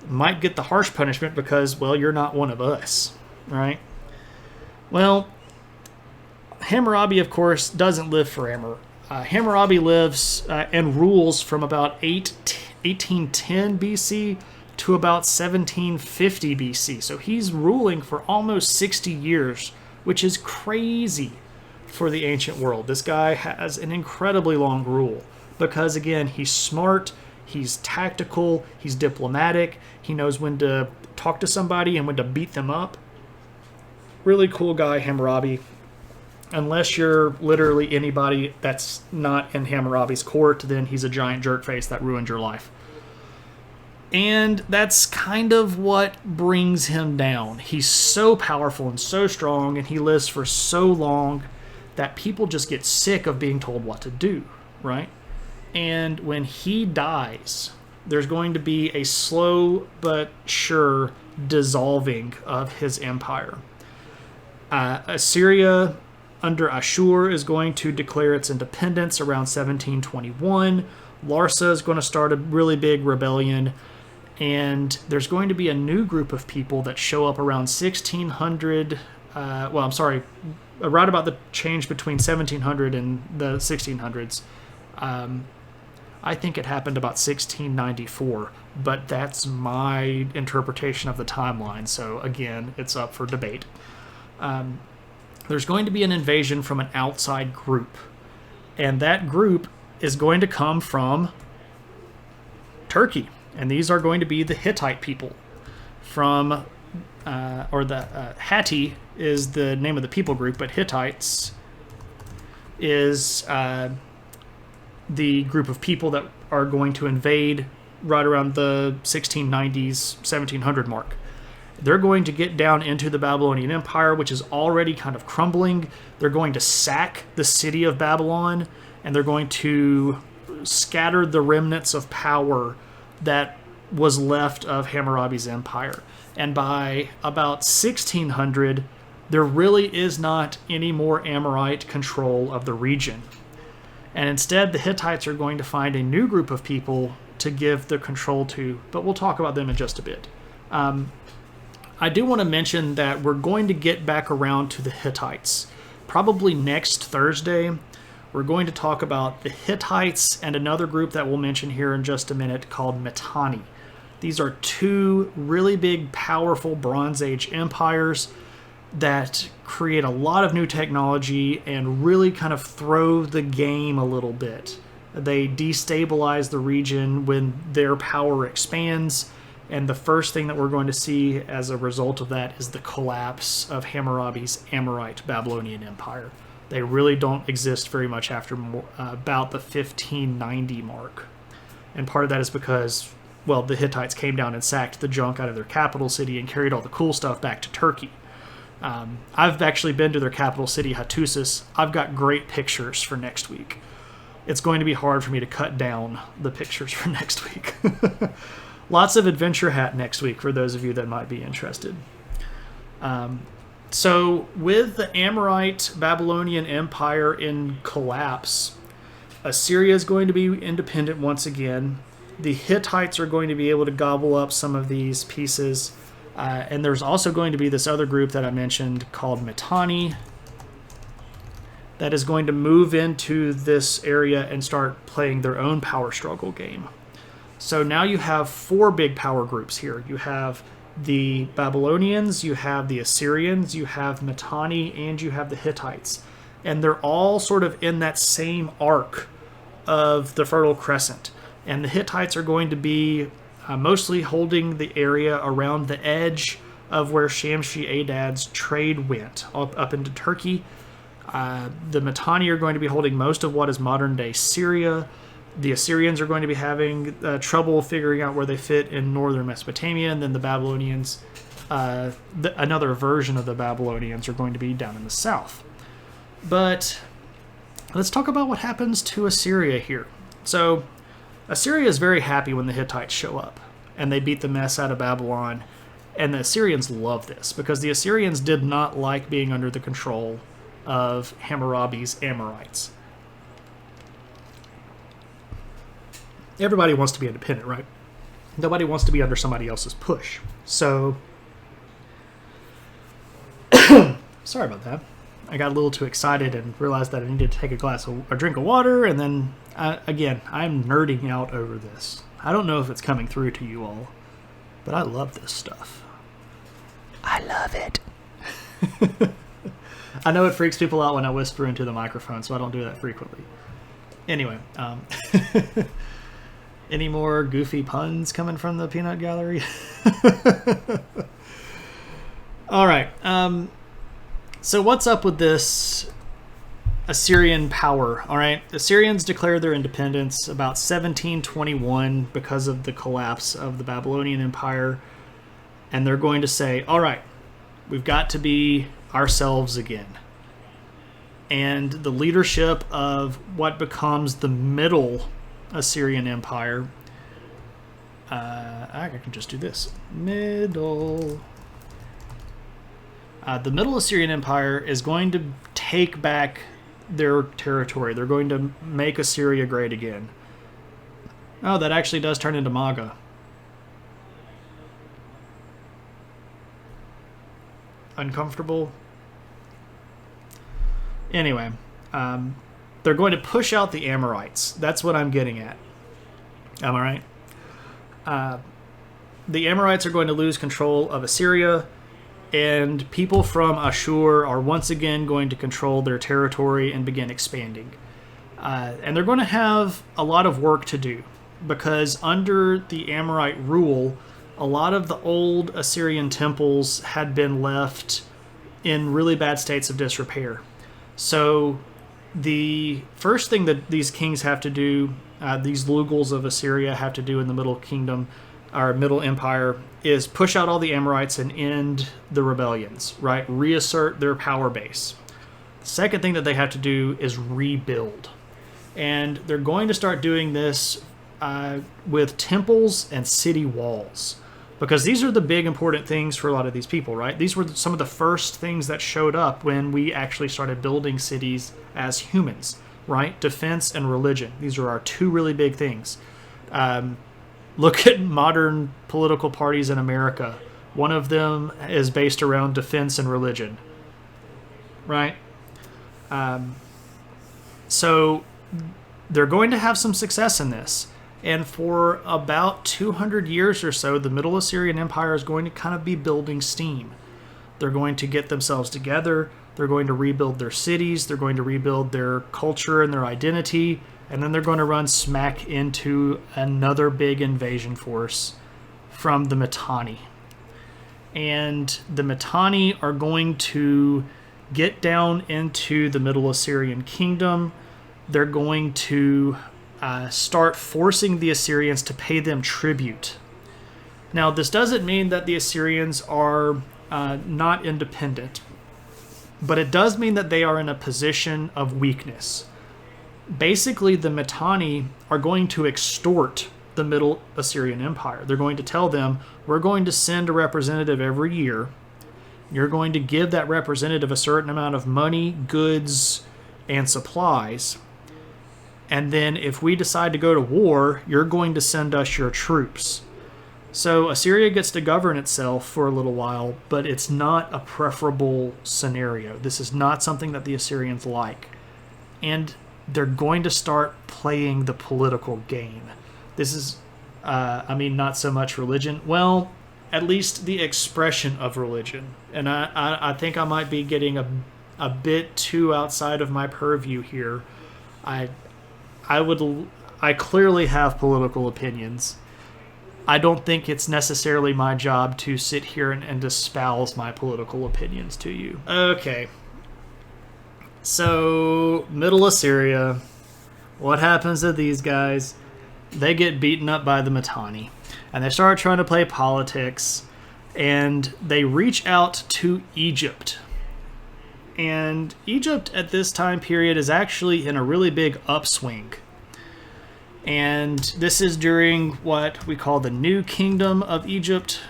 might get the harsh punishment because, well, you're not one of us, right? Well, Hammurabi, of course, doesn't live forever. Hammurabi lives and rules from about 1810 BC to about 1750 BC. So he's ruling for almost 60 years, which is crazy for the ancient world. This guy has an incredibly long rule because, again, he's smart, he's tactical, he's diplomatic, he knows when to talk to somebody and when to beat them up. Really cool guy, Hammurabi. Unless you're literally anybody that's not in Hammurabi's court, then he's a giant jerkface that ruined your life. And that's kind of what brings him down. He's so powerful and so strong, and he lives for so long that people just get sick of being told what to do, right? And when he dies, there's going to be a slow but sure dissolving of his empire. Assyria under Ashur is going to declare its independence around 1721. Larsa is going to start a really big rebellion, and there's going to be a new group of people that show up around 1600. Right about the change between 1700 and the 1600s. I think it happened about 1694, but that's my interpretation of the timeline. So again, it's up for debate. There's going to be an invasion from an outside group, and that group is going to come from Turkey, and these are going to be the Hittite people from, Hatti is the name of the people group, but Hittites is the group of people that are going to invade right around the 1690s, 1700 mark. They're going to get down into the Babylonian Empire, which is already kind of crumbling. They're going to sack the city of Babylon, and they're going to scatter the remnants of power that was left of Hammurabi's empire. And by about 1600, there really is not any more Amorite control of the region. And instead, the Hittites are going to find a new group of people to give the control to, but we'll talk about them in just a bit. I do want to mention that we're going to get back around to the Hittites. Probably next Thursday, we're going to talk about the Hittites and another group that we'll mention here in just a minute called Mitanni. These are two really big, powerful Bronze Age empires that create a lot of new technology and really kind of throw the game a little bit. They destabilize the region when their power expands, and the first thing that we're going to see as a result of that is the collapse of Hammurabi's Amorite Babylonian Empire. They really don't exist very much after about the 1590 mark. And part of that is because, well, the Hittites came down and sacked the junk out of their capital city and carried all the cool stuff back to Turkey. I've actually been to their capital city, Hattusis. I've got great pictures for next week. It's going to be hard for me to cut down the pictures for next week. Lots of Adventure Hat next week for those of you that might be interested. So with the Amorite Babylonian Empire in collapse, Assyria is going to be independent once again. The Hittites are going to be able to gobble up some of these pieces. And there's also going to be this other group that I mentioned called Mitanni that is going to move into this area and start playing their own power struggle game. So now you have four big power groups here. You have the Babylonians, you have the Assyrians, you have Mitanni, and you have the Hittites. And they're all sort of in that same arc of the Fertile Crescent. And the Hittites are going to be mostly holding the area around the edge of where Shamshi-Adad's trade went, up into Turkey. The Mitanni are going to be holding most of what is modern-day Syria. The Assyrians are going to be having trouble figuring out where they fit in northern Mesopotamia, and then the Babylonians, another version of the Babylonians, are going to be down in the south. But let's talk about what happens to Assyria here. So Assyria is very happy when the Hittites show up, and they beat the mess out of Babylon, and the Assyrians love this, because the Assyrians did not like being under the control of Hammurabi's Amorites. Everybody wants to be independent, right? Nobody wants to be under somebody else's push. So, sorry about that. I got a little too excited and realized that I needed to take a drink of water, and then, again, I'm nerding out over this. I don't know if it's coming through to you all, but I love this stuff. I love it. I know it freaks people out when I whisper into the microphone, so I don't do that frequently. Anyway, any more goofy puns coming from the peanut gallery? All right. So what's up with this Assyrian power? All right. Assyrians declared their independence about 1721 because of the collapse of the Babylonian Empire. And they're going to say, all right, we've got to be ourselves again. And the leadership of what becomes the Middle Assyrian Empire, I can just do this. The Middle Assyrian Empire is going to take back their territory. They're going to make Assyria great again. Oh, that actually does turn into MAGA. Uncomfortable? Anyway, they're going to push out the Amorites. That's what I'm getting at. Am I right? The Amorites are going to lose control of Assyria, and people from Ashur are once again going to control their territory and begin expanding. And they're going to have a lot of work to do, because under the Amorite rule, a lot of the old Assyrian temples had been left in really bad states of disrepair. So the first thing that these kings have to do, these Lugals of Assyria have to do in the Middle Kingdom, or Middle Empire, is push out all the Amorites and end the rebellions, right? Reassert their power base. The second thing that they have to do is rebuild. And they're going to start doing this with temples and city walls, because these are the big important things for a lot of these people, right? These were some of the first things that showed up when we actually started building cities as humans, right? Defense and religion. These are our two really big things. Look at modern political parties in America. One of them is based around defense and religion, right? So they're going to have some success in this. And for about 200 years or so, the Middle Assyrian Empire is going to kind of be building steam. They're going to get themselves together. They're going to rebuild their cities. They're going to rebuild their culture and their identity. And then they're going to run smack into another big invasion force from the Mitanni. And the Mitanni are going to get down into the Middle Assyrian Kingdom. They're going to start forcing the Assyrians to pay them tribute. Now, this doesn't mean that the Assyrians are not independent, but it does mean that they are in a position of weakness. Basically, the Mitanni are going to extort the Middle Assyrian Empire. They're going to tell them, we're going to send a representative every year. You're going to give that representative a certain amount of money, goods, and supplies. And then if we decide to go to war, you're going to send us your troops. So Assyria gets to govern itself for a little while, but it's not a preferable scenario. This is not something that the Assyrians like. And they're going to start playing the political game. This is, not so much religion. Well, at least the expression of religion. And I think I might be getting a bit too outside of my purview here. I clearly have political opinions. I don't think it's necessarily my job to sit here and espouse my political opinions to you. Okay. So, Middle Assyria. What happens to these guys? They get beaten up by the Mitanni. And they start trying to play politics. And they reach out to Egypt. And Egypt at this time period is actually in a really big upswing. And this is during what we call the New Kingdom of Egypt.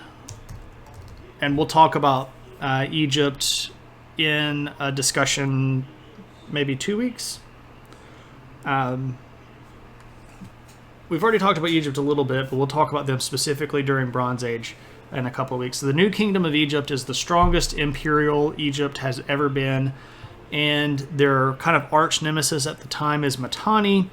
And we'll talk about Egypt in a discussion maybe 2 weeks. We've already talked about Egypt a little bit, but we'll talk about them specifically during Bronze Age in a couple of weeks. So the New Kingdom of Egypt is the strongest imperial Egypt has ever been. And their kind of arch nemesis at the time is Mitanni.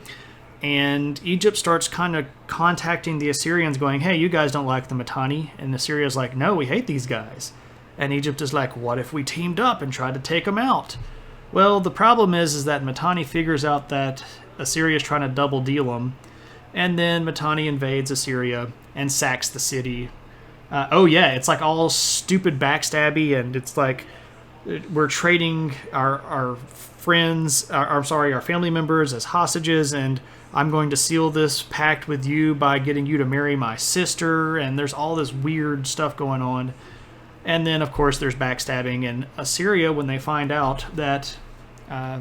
And Egypt starts kind of contacting the Assyrians going, hey, you guys don't like the Mitanni. And Assyria's like, no, we hate these guys. And Egypt is like, what if we teamed up and tried to take them out? Well, the problem is that Mitanni figures out that Assyria's trying to double deal them. And then Mitanni invades Assyria and sacks the city. It's like all stupid backstabby, and it's like we're trading our friends, our family members as hostages, and I'm going to seal this pact with you by getting you to marry my sister, and there's all this weird stuff going on. And then, of course, there's backstabbing, and Assyria, when they find out that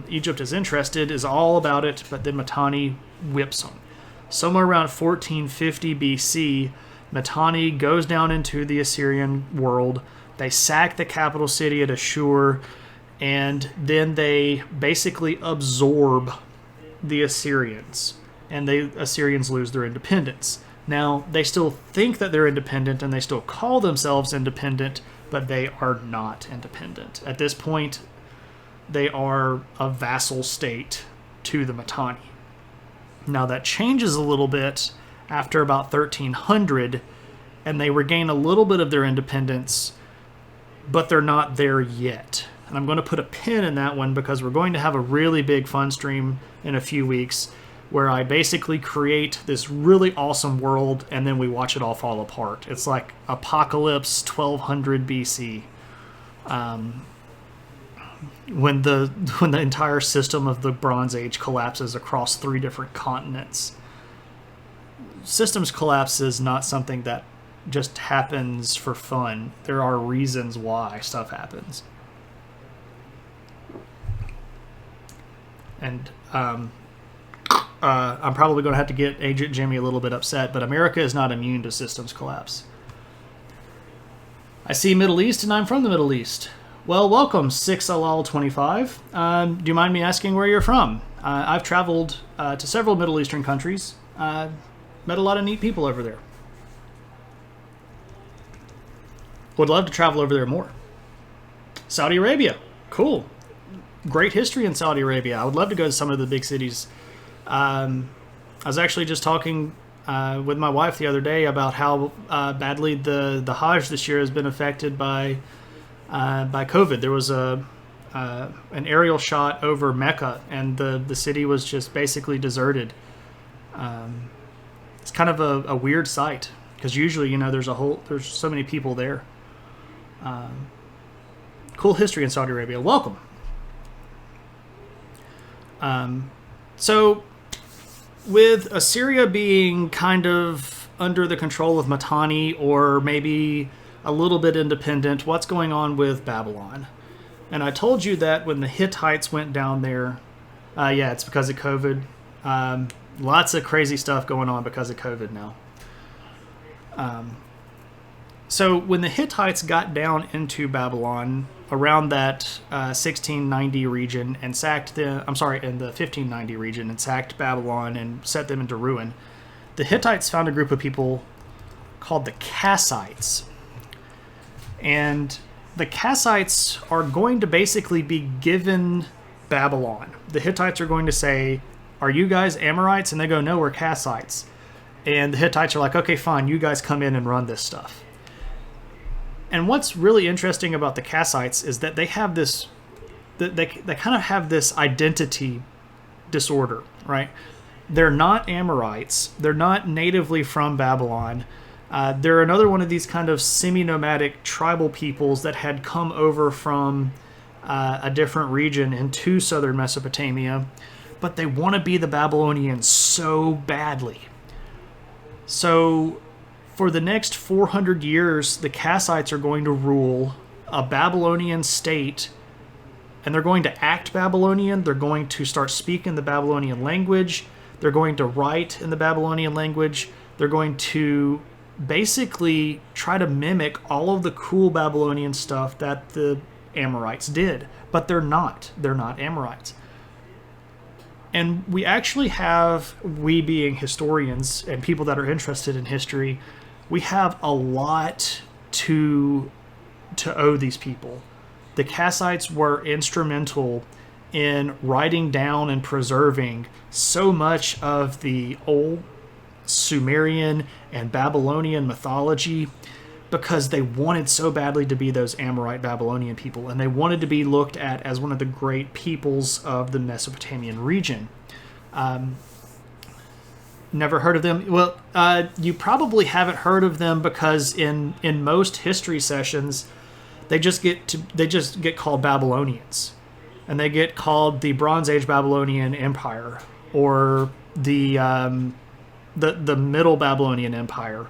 Egypt is interested, is all about it, but then Mitanni whips them. Somewhere around 1450 BC, Mitanni goes down into the Assyrian world. They sack the capital city at Ashur, and then they basically absorb the Assyrians, and the Assyrians lose their independence. Now, they still think that they're independent, and they still call themselves independent, but they are not independent. At this point, they are a vassal state to the Mitanni. Now, that changes a little bit after about 1300, and they regain a little bit of their independence, but they're not there yet. And I'm going to put a pin in that one because we're going to have a really big fun stream in a few weeks where I basically create this really awesome world and then we watch it all fall apart. It's like Apocalypse 1200 BC. When the entire system of the Bronze Age collapses across 3 different continents. Systems collapse is not something that just happens for fun. There are reasons why stuff happens. And I'm probably going to have to get Agent Jimmy a little bit upset, but America is not immune to systems collapse. I see Middle East, and I'm from the Middle East. Well, welcome, 6Alal25. Do you mind me asking where you're from? I've traveled to several Middle Eastern countries. Met a lot of neat people over there. Would love to travel over there more. Saudi Arabia. Cool. Great history in Saudi Arabia. I would love to go to some of the big cities. I was actually just talking with my wife the other day about how badly the Hajj this year has been affected by COVID. There was an aerial shot over Mecca, and the city was just basically deserted. It's kind of a weird sight because usually, there's so many people there. Cool history in Saudi Arabia. Welcome. So, with Assyria being kind of under the control of Mitanni, or maybe a little bit independent, what's going on with Babylon? And I told you that when the Hittites went down there, it's because of COVID. Lots of crazy stuff going on because of COVID now. So when the Hittites got down into Babylon around that 1690 region and in the 1590 region and sacked Babylon and set them into ruin, the Hittites found a group of people called the Kassites. And the Kassites are going to basically be given Babylon. The Hittites are going to say, "Are you guys Amorites?" And they go, "No, we're Kassites." And the Hittites are like, "Okay, fine, you guys come in and run this stuff." And what's really interesting about the Kassites is that they have this, they kind of have this identity disorder, right? They're not Amorites. They're not natively from Babylon. They're another one of these kind of semi-nomadic tribal peoples that had come over from a different region into southern Mesopotamia, but they want to be the Babylonians so badly. So for the next 400 years, the Kassites are going to rule a Babylonian state, and they're going to act Babylonian. They're going to start speaking the Babylonian language. They're going to write in the Babylonian language. They're going to basically try to mimic all of the cool Babylonian stuff that the Amorites did, but they're not. They're not Amorites. And we actually have, we being historians and people that are interested in history, we have a lot to owe these people. The Kassites were instrumental in writing down and preserving so much of the old Sumerian and Babylonian mythology because they wanted so badly to be those Amorite Babylonian people, and they wanted to be looked at as one of the great peoples of the Mesopotamian region. Never heard of them? Well, you probably haven't heard of them because in most history sessions, they just get called Babylonians, and they get called the Bronze Age Babylonian Empire or the Middle Babylonian Empire,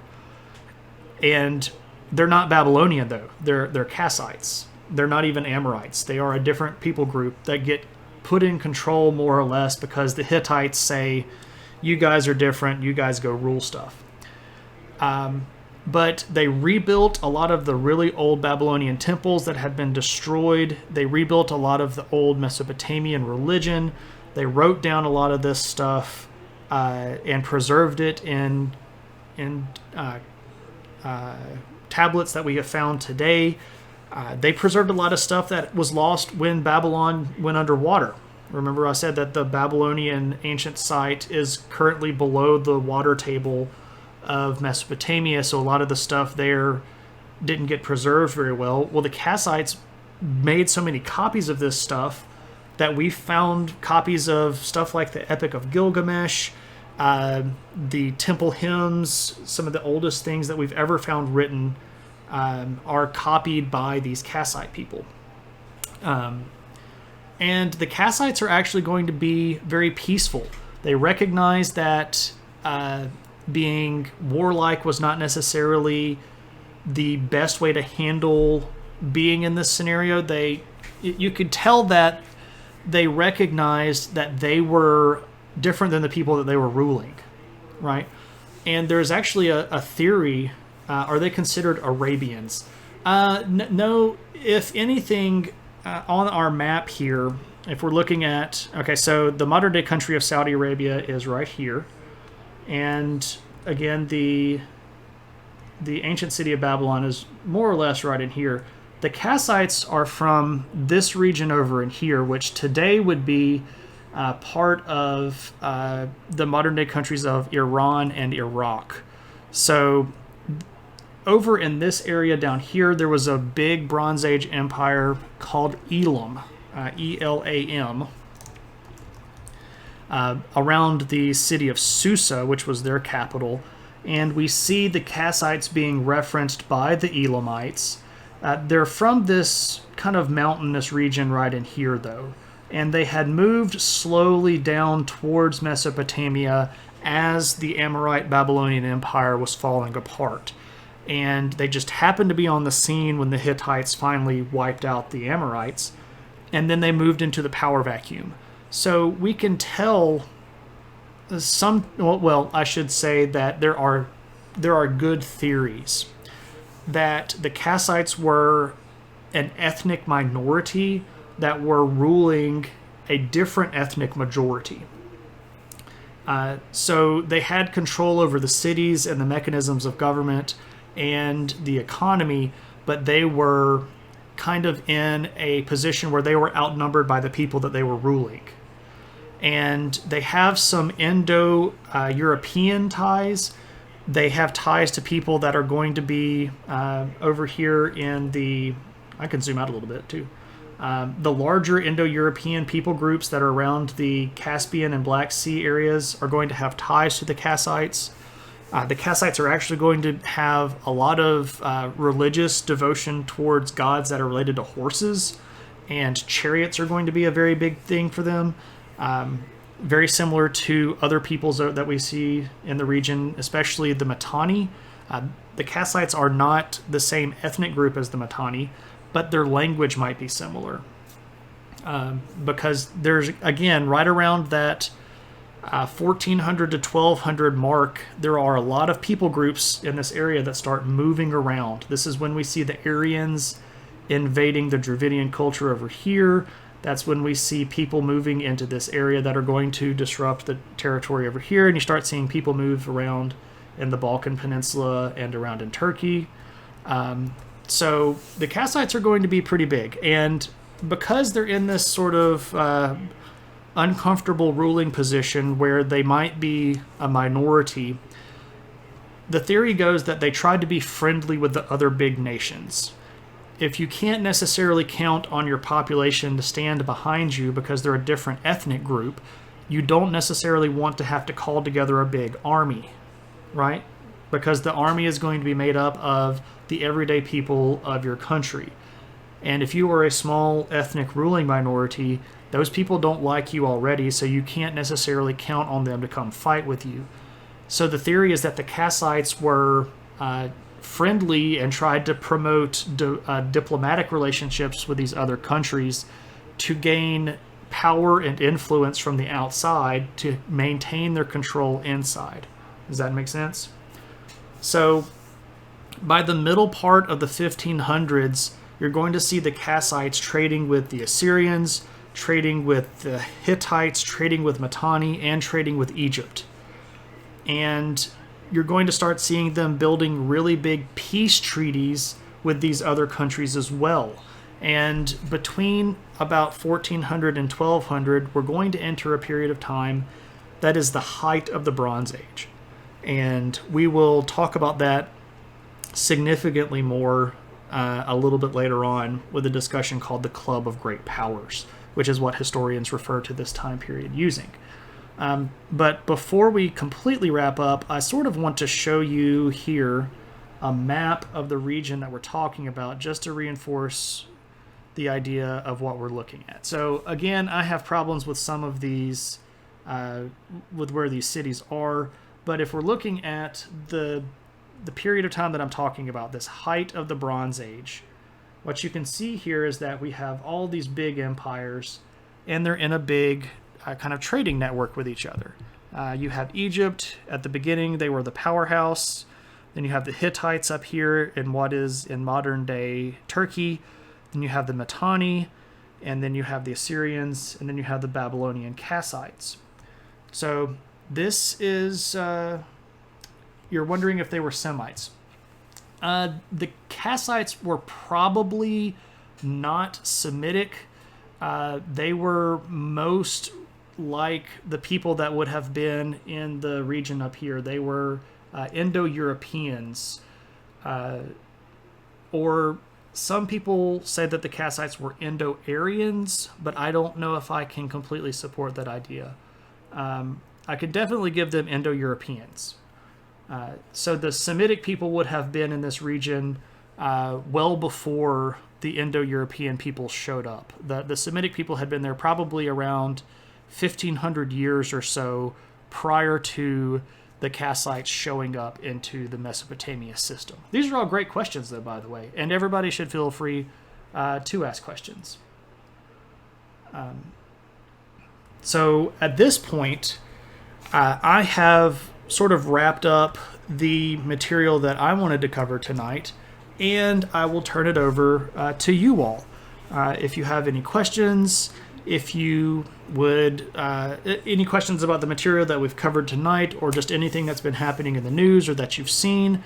and they're not Babylonian though. They're Kassites. They're not even Amorites. They are a different people group that get put in control more or less because the Hittites say, "You guys are different. You guys go rule stuff." But they rebuilt a lot of the really old Babylonian temples that had been destroyed. They rebuilt a lot of the old Mesopotamian religion. They wrote down a lot of this stuff and preserved it in tablets that we have found today. They preserved a lot of stuff that was lost when Babylon went underwater. Remember I said that the Babylonian ancient site is currently below the water table of Mesopotamia, so a lot of the stuff there didn't get preserved very well. Well, the Kassites made so many copies of this stuff that we found copies of stuff like the Epic of Gilgamesh, the temple hymns. Some of the oldest things that we've ever found written are copied by these Kassite people. And the Kassites are actually going to be very peaceful. They recognize that being warlike was not necessarily the best way to handle being in this scenario. You could tell that they recognized that they were different than the people that they were ruling, right? And there's actually a theory. Are they considered Arabians? No, if anything, on our map here, if we're looking at, okay, so the modern day country of Saudi Arabia is right here. And again, the ancient city of Babylon is more or less right in here. The Kassites are from this region over in here, which today would be part of the modern day countries of Iran and Iraq. So over in this area down here, there was a big Bronze Age empire called Elam, E-L-A-M, around the city of Susa, which was their capital. And we see the Kassites being referenced by the Elamites. They're from this kind of mountainous region right in here, though. And they had moved slowly down towards Mesopotamia as the Amorite Babylonian Empire was falling apart. And they just happened to be on the scene when the Hittites finally wiped out the Amorites. And then they moved into the power vacuum. So we can tell I should say that there are good theories that the Kassites were an ethnic minority that were ruling a different ethnic majority. So they had control over the cities and the mechanisms of government and the economy, but they were kind of in a position where they were outnumbered by the people that they were ruling. And they have some Indo-European ties. They have ties to people that are going to be over here in the... I can zoom out a little bit too. The larger Indo-European people groups that are around the Caspian and Black Sea areas are going to have ties to the Kassites. The Kassites are actually going to have a lot of religious devotion towards gods that are related to horses, and chariots are going to be a very big thing for them. Very similar to other peoples that we see in the region, especially the Mitanni. The Kassites are not the same ethnic group as the Mitanni, but their language might be similar. Because there's, again, right around that 1400 to 1200 mark, there are a lot of people groups in this area that start moving around. This is when we see the Aryans invading the Dravidian culture over here. That's when we see people moving into this area that are going to disrupt the territory over here, and you start seeing people move around in the Balkan Peninsula and around in Turkey. So the Kassites are going to be pretty big, and because they're in this sort of uncomfortable ruling position where they might be a minority, the theory goes that they tried to be friendly with the other big nations. If you can't necessarily count on your population to stand behind you because they're a different ethnic group, you don't necessarily want to have to call together a big army, right? Because the army is going to be made up of the everyday people of your country. And if you are a small ethnic ruling minority, those people don't like you already, so you can't necessarily count on them to come fight with you. So the theory is that the Kassites were friendly and tried to promote diplomatic relationships with these other countries to gain power and influence from the outside to maintain their control inside. Does that make sense? So by the middle part of the 1500s, you're going to see the Kassites trading with the Assyrians, trading with the Hittites, trading with Mitanni, and trading with Egypt. And you're going to start seeing them building really big peace treaties with these other countries as well. And between about 1400 and 1200, we're going to enter a period of time that is the height of the Bronze Age. And we will talk about that significantly more a little bit later on with a discussion called the Club of Great Powers, which is what historians refer to this time period using. But before we completely wrap up, I sort of want to show you here a map of the region that we're talking about, just to reinforce the idea of what we're looking at. So again, I have problems with some of these, with where these cities are, but if we're looking at the period of time that I'm talking about, this height of the Bronze Age, what you can see here is that we have all these big empires, and they're in a big kind of trading network with each other. You have Egypt at the beginning, they were the powerhouse. Then you have the Hittites up here in what is in modern day Turkey. Then you have the Mitanni, and then you have the Assyrians, and then you have the Babylonian Kassites. So this is, you're wondering if they were Semites. The Kassites were probably not Semitic. They were most like the people that would have been in the region up here. They were Indo-Europeans, or some people say that the Kassites were Indo-Aryans, but I don't know if I can completely support that idea. I could definitely give them Indo-Europeans. So the Semitic people would have been in this region well before the Indo-European people showed up. The Semitic people had been there probably around 1,500 years or so prior to the Kassites showing up into the Mesopotamia system. These are all great questions, though, by the way, and everybody should feel free to ask questions. So at this point, I have sort of wrapped up the material that I wanted to cover tonight, and I will turn it over to you all. If you have any questions, if you would, any questions about the material that we've covered tonight, or just anything that's been happening in the news or that you've seen,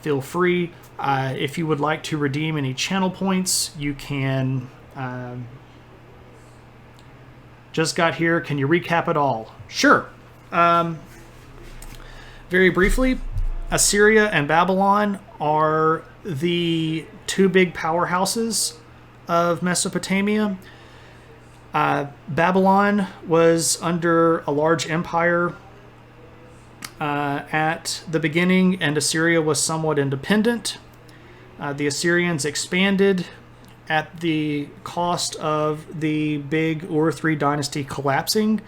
feel free. If you would like to redeem any channel points, you can. Just got here. Can you recap it all? Sure. Very briefly, Assyria and Babylon are the two big powerhouses of Mesopotamia. Babylon was under a large empire at the beginning, and Assyria was somewhat independent. The Assyrians expanded at the cost of the big Ur III dynasty collapsing,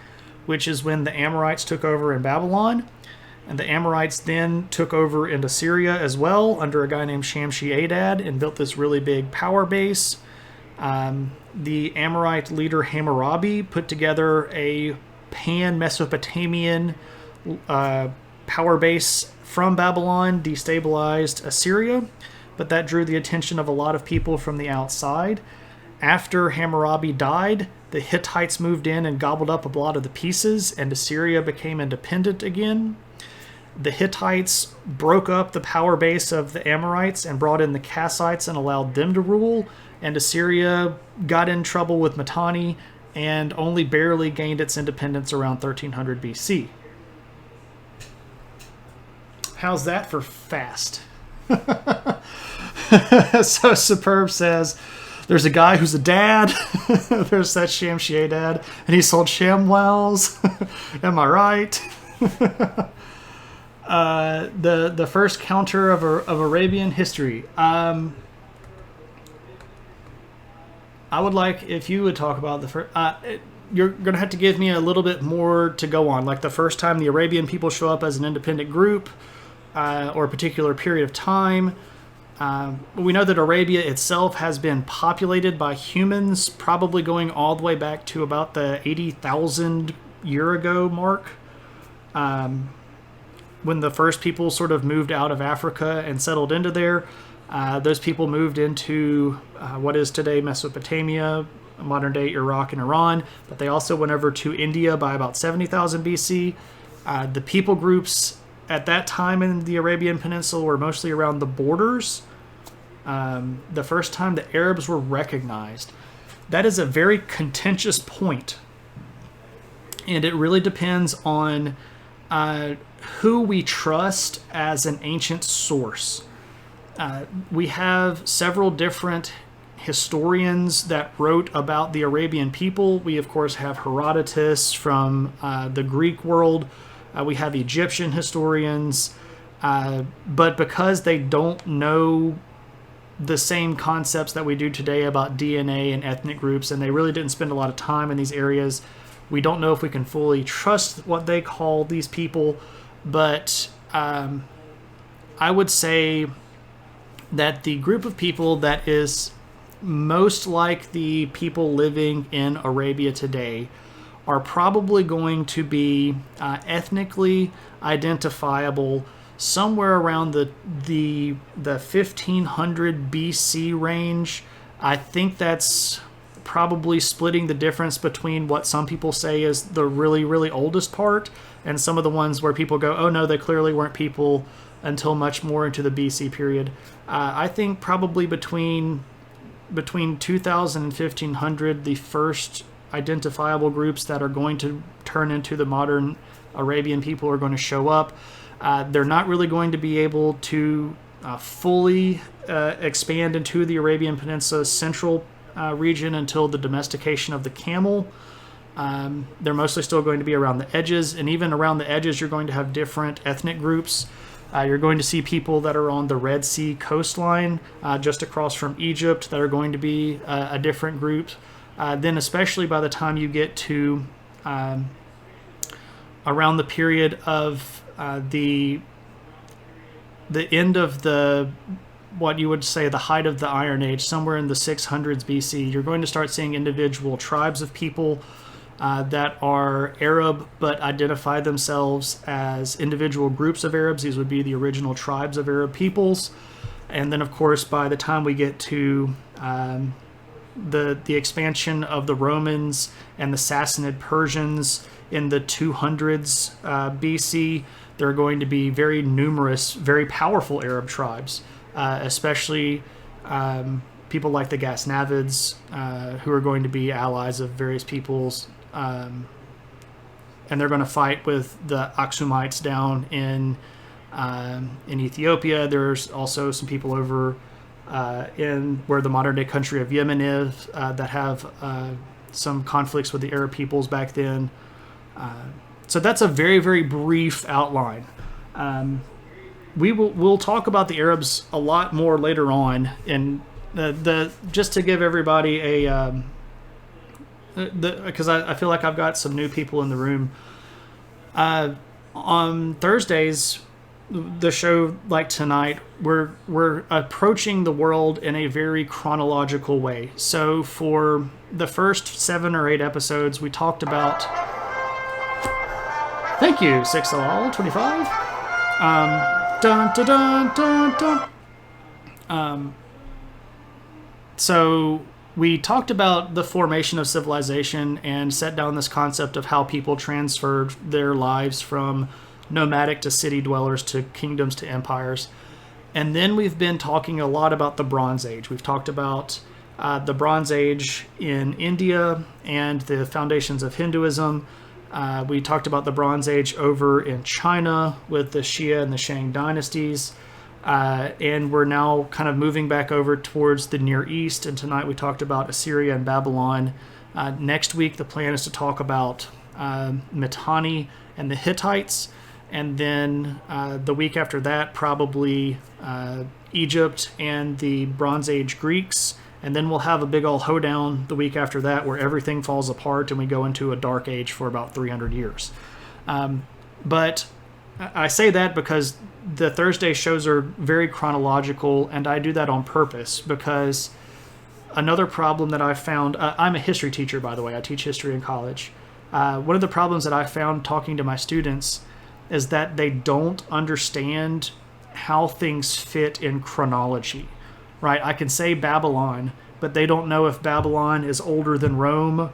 which is when the Amorites took over in Babylon. And the Amorites then took over into Syria as well under a guy named Shamshi-Adad and built this really big power base. The Amorite leader Hammurabi put together a pan-Mesopotamian power base from Babylon, destabilized Assyria, but that drew the attention of a lot of people from the outside. After Hammurabi died, the Hittites moved in and gobbled up a lot of the pieces, and Assyria became independent again. The Hittites broke up the power base of the Amorites and brought in the Kassites and allowed them to rule, and Assyria got in trouble with Mitanni and only barely gained its independence around 1300 BC. How's that for fast? So Superb says, there's a guy who's a dad. There's that Shamshi-Adad, and he sold ShamWows. Am I right? The first counter of Arabian history. I would like if you would talk about the first. You're going to have to give me a little bit more to go on, like the first time the Arabian people show up as an independent group, or a particular period of time. We know that Arabia itself has been populated by humans, probably going all the way back to about the 80,000 year ago mark, when the first people sort of moved out of Africa and settled into there. Those people moved into what is today Mesopotamia, modern day Iraq and Iran, but they also went over to India by about 70,000 BC. The people groups at that time in the Arabian Peninsula were mostly around the borders. The first time the Arabs were recognized. That is a very contentious point, and it really depends on who we trust as an ancient source. We have several different historians that wrote about the Arabian people. We, of course, have Herodotus from the Greek world. We have Egyptian historians. But because they don't know the same concepts that we do today about DNA and ethnic groups, and they really didn't spend a lot of time in these areas, we don't know if we can fully trust what they call these people. But I would say that the group of people that is most like the people living in Arabia today are probably going to be ethnically identifiable somewhere around the 1500 BC range. I think that's probably splitting the difference between what some people say is the really, really oldest part and some of the ones where people go, oh no, they clearly weren't people until much more into the BC period. I think probably between 2000 and 1500, the first identifiable groups that are going to turn into the modern Arabian people are going to show up. They're not really going to be able to fully expand into the Arabian Peninsula's central region until the domestication of the camel. They're mostly still going to be around the edges, and even around the edges you're going to have different ethnic groups. You're going to see people that are on the Red Sea coastline just across from Egypt that are going to be a different group. Then especially by the time you get to around the period of the end of what you would say the height of the Iron Age, somewhere in the 600s BC, you're going to start seeing individual tribes of people that are Arab but identify themselves as individual groups of Arabs. These would be the original tribes of Arab peoples. And then, of course, by the time we get to the expansion of the Romans and the Sassanid Persians in the 200s BC, there are going to be very numerous, very powerful Arab tribes, especially people like the Ghaznavids, who are going to be allies of various peoples. And they're going to fight with the Aksumites down in Ethiopia. There's also some people over in where the modern day country of Yemen is that have some conflicts with the Arab peoples back then. So that's a very, very brief outline. We'll talk about the Arabs a lot more later on, and just to give everybody because I feel like I've got some new people in the room. On Thursdays, the show like tonight, we're approaching the world in a very chronological way. So for the first 7 or 8 episodes, we talked about. Thank you, 6LL25. Dun dun dun dun dun. So we talked about the formation of civilization and set down this concept of how people transferred their lives from nomadic to city dwellers to kingdoms to empires. And then we've been talking a lot about the Bronze Age. We've talked about the Bronze Age in India and the foundations of Hinduism. We talked about the Bronze Age over in China with the Xia and the Shang dynasties. And we're now kind of moving back over towards the Near East. And tonight we talked about Assyria and Babylon. Next week, the plan is to talk about Mitanni and the Hittites. And then the week after that, probably Egypt and the Bronze Age Greeks. And then we'll have a big old hoedown the week after that where everything falls apart and we go into a dark age for about 300 years. But I say that because the Thursday shows are very chronological, and I do that on purpose because another problem that I found, I'm a history teacher, by the way. I teach history in college. One of the problems that I found talking to my students is that they don't understand how things fit in chronology, right? I can say Babylon, but they don't know if Babylon is older than Rome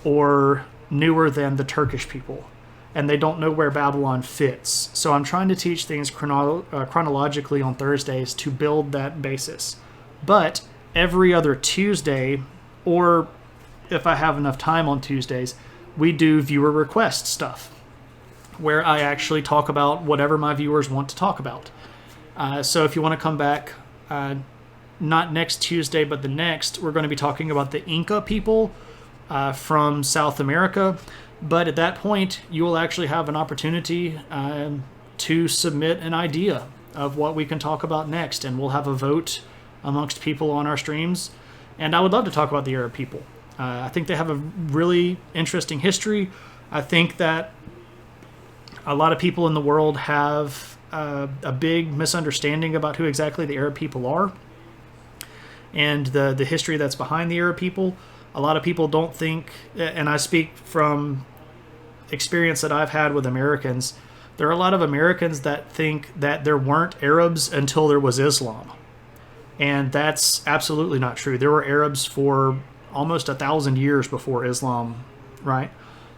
or newer than the Turkish people. And they don't know where Babylon fits. So I'm trying to teach things chronologically on Thursdays to build that basis. But every other Tuesday, or if I have enough time on Tuesdays, we do viewer request stuff. where I actually talk about whatever my viewers want to talk about. So if you want to come back, not next Tuesday, but the next, we're going to be talking about the Inca people from South America. But at that point, you will actually have an opportunity to submit an idea of what we can talk about next, and we'll have a vote amongst people on our streams. And I would love to talk about the Arab people. I think they have a really interesting history. I think that a lot of people in the world have a big misunderstanding about who exactly the Arab people are and the history that's behind the Arab people. A lot of people don't think, and I speak from experience that I've had with Americans, there are a lot of Americans that think that there weren't Arabs until there was Islam. And that's absolutely not true. There were Arabs for almost 1,000 years before Islam, right?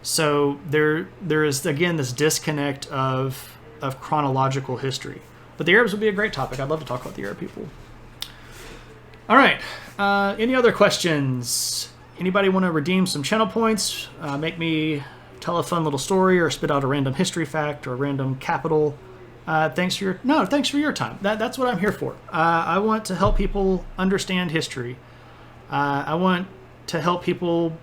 So there is, again, this disconnect of chronological history. But the Arabs would be a great topic. I'd love to talk about the Arab people. All right. Any other questions? Anybody want to redeem some channel points? Make me tell a fun little story or spit out a random history fact or a random capital. Thanks for your time. That's what I'm here for. I want to help people understand history. I want to help people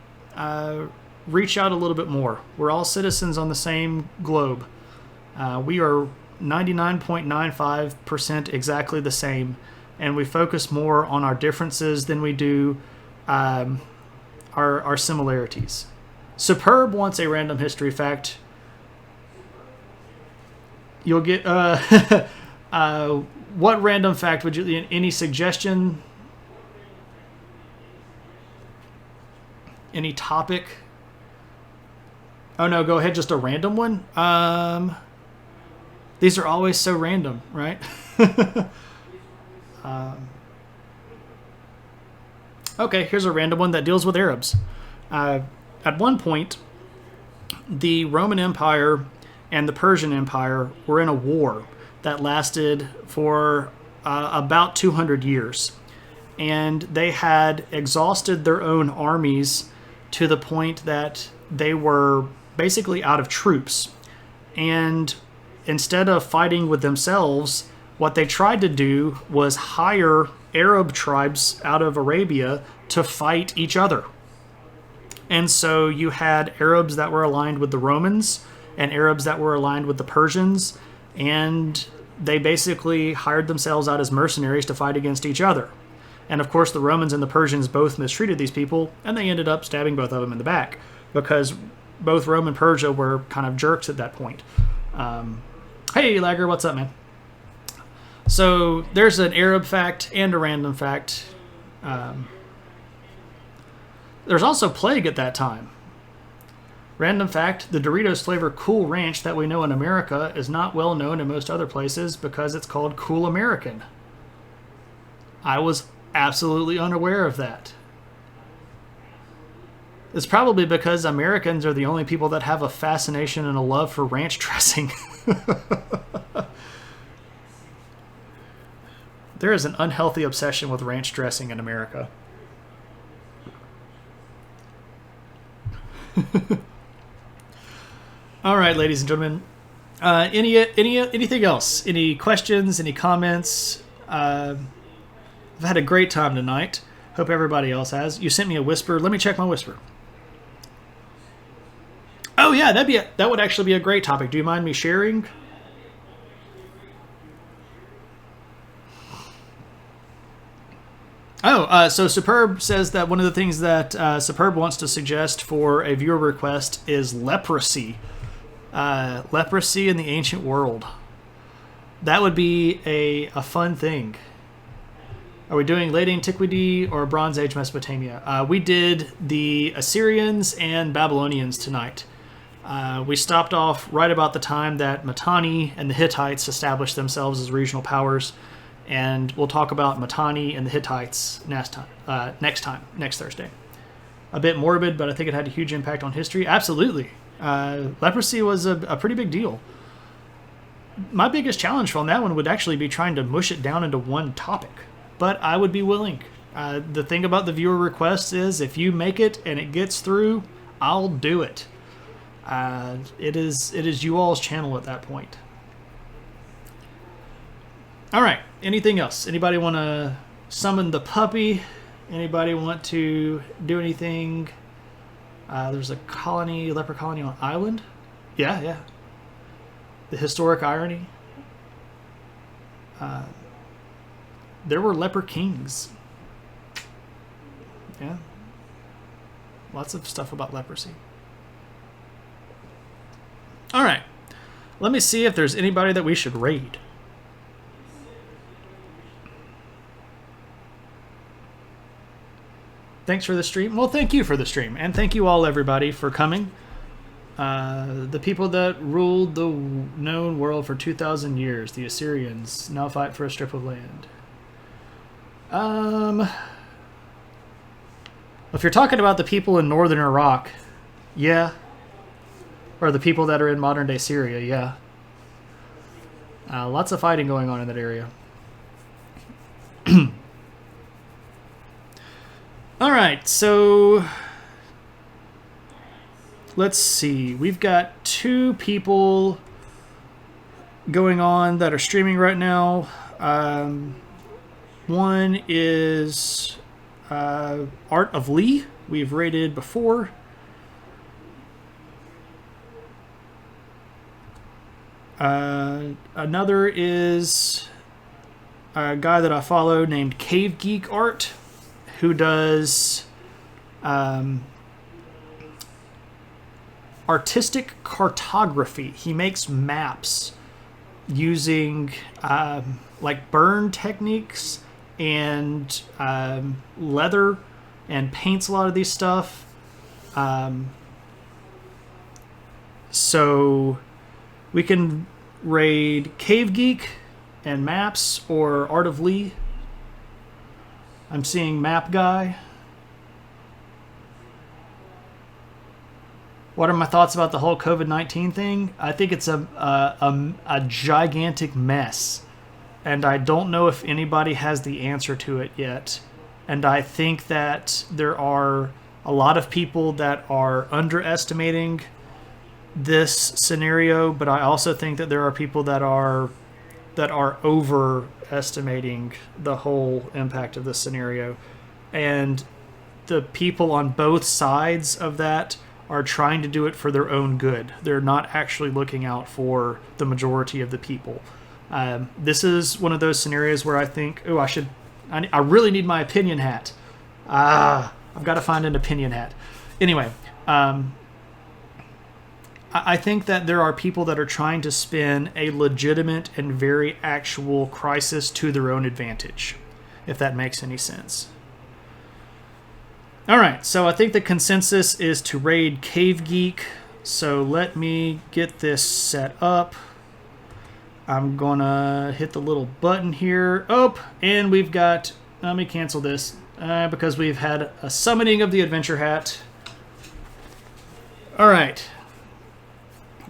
reach out a little bit more. We're all citizens on the same globe. We are 99.95% exactly the same, and we focus more on our differences than we do our similarities. Superb wants a random history fact. You'll get what random fact would you? Any suggestion? Any topic? Oh no, go ahead. Just a random one. These are always so random, right? Okay, here's a random one that deals with Arabs. At one point, the Roman Empire and the Persian Empire were in a war that lasted for about 200 years. And they had exhausted their own armies to the point that they were basically out of troops. And instead of fighting with themselves, what they tried to do was hire Arab tribes out of Arabia to fight each other. And so you had Arabs that were aligned with the Romans and Arabs that were aligned with the Persians, and they basically hired themselves out as mercenaries to fight against each other. And of course the Romans and the Persians both mistreated these people, and they ended up stabbing both of them in the back because both Rome and Persia were kind of jerks at that point. Hey Lagger, what's up, man? So there's an Arab fact and a random fact. There's also plague at that time. Random fact, the Doritos flavor Cool Ranch that we know in America is not well known in most other places because it's called Cool American. I was absolutely unaware of that. It's probably because Americans are the only people that have a fascination and a love for ranch dressing. There is an unhealthy obsession with ranch dressing in America. All right, ladies and gentlemen. Anything else? Any questions? Any comments? I've had a great time tonight. Hope everybody else has. You sent me a whisper. Let me check my whisper. Oh yeah, that would actually be a great topic. Do you mind me sharing? So Superb says that one of the things that Superb wants to suggest for a viewer request is leprosy. Leprosy in the ancient world. That would be a fun thing. Are we doing late antiquity or Bronze Age Mesopotamia? We did the Assyrians and Babylonians tonight. We stopped off right about the time that Mitanni and the Hittites established themselves as regional powers. And we'll talk about Mitanni and the Hittites next Thursday. A bit morbid, but I think it had a huge impact on history. Absolutely. Leprosy was a pretty big deal. My biggest challenge from that one would actually be trying to mush it down into one topic. But I would be willing. The thing about the viewer requests is if you make it and it gets through, I'll do it. It is you all's channel at that point. All right. Anything else? Anybody want to summon the puppy? Anybody want to do anything? There's a leper colony on island. Yeah. The historic irony. There were leper kings. Yeah. Lots of stuff about leprosy. All right. Let me see if there's anybody that we should raid. Thanks for the stream. Well, thank you for the stream. And thank you all, everybody, for coming. The people that ruled the known world for 2,000 years, the Assyrians, now fight for a strip of land. If you're talking about the people in northern Iraq, yeah. Or the people that are in modern-day Syria, yeah. Lots of fighting going on in that area. All right, so let's see. We've got 2 people going on that are streaming right now. One is Art of Lee. We've rated before. Another is a guy that I follow named Cave Geek Art, who does artistic cartography. He makes maps using like burn techniques and leather, and paints a lot of these stuff. So we can raid Cave Geek and Maps or Art of Lee. I'm seeing Map Guy. What are my thoughts about the whole COVID-19 thing? I think it's a gigantic mess. And I don't know if anybody has the answer to it yet. And I think that there are a lot of people that are underestimating this scenario, but I also think that there are people that are overestimating the whole impact of this scenario. And the people on both sides of that are trying to do it for their own good. They're not actually looking out for the majority of the people. This is one of those scenarios where I think, I really need my opinion hat. I've got to find an opinion hat. Anyway, I think that there are people that are trying to spin a legitimate and very actual crisis to their own advantage, if that makes any sense. All right, so I think the consensus is to raid Cave Geek. So let me get this set up. I'm gonna hit the little button here. Oh, and we've got, let me cancel this because we've had a summoning of the adventure hat. All right.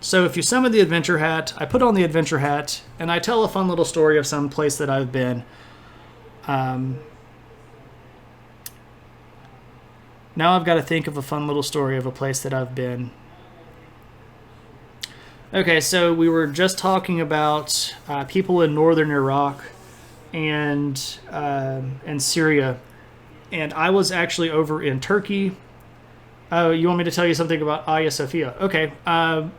So if you summon the adventure hat, I put on the adventure hat and I tell a fun little story of some place that I've been. Now I've got to think of a fun little story of a place that I've been. Okay, so we were just talking about people in northern Iraq and Syria, and I was actually over in Turkey. Oh, you want me to tell you something about Hagia Sophia? Okay,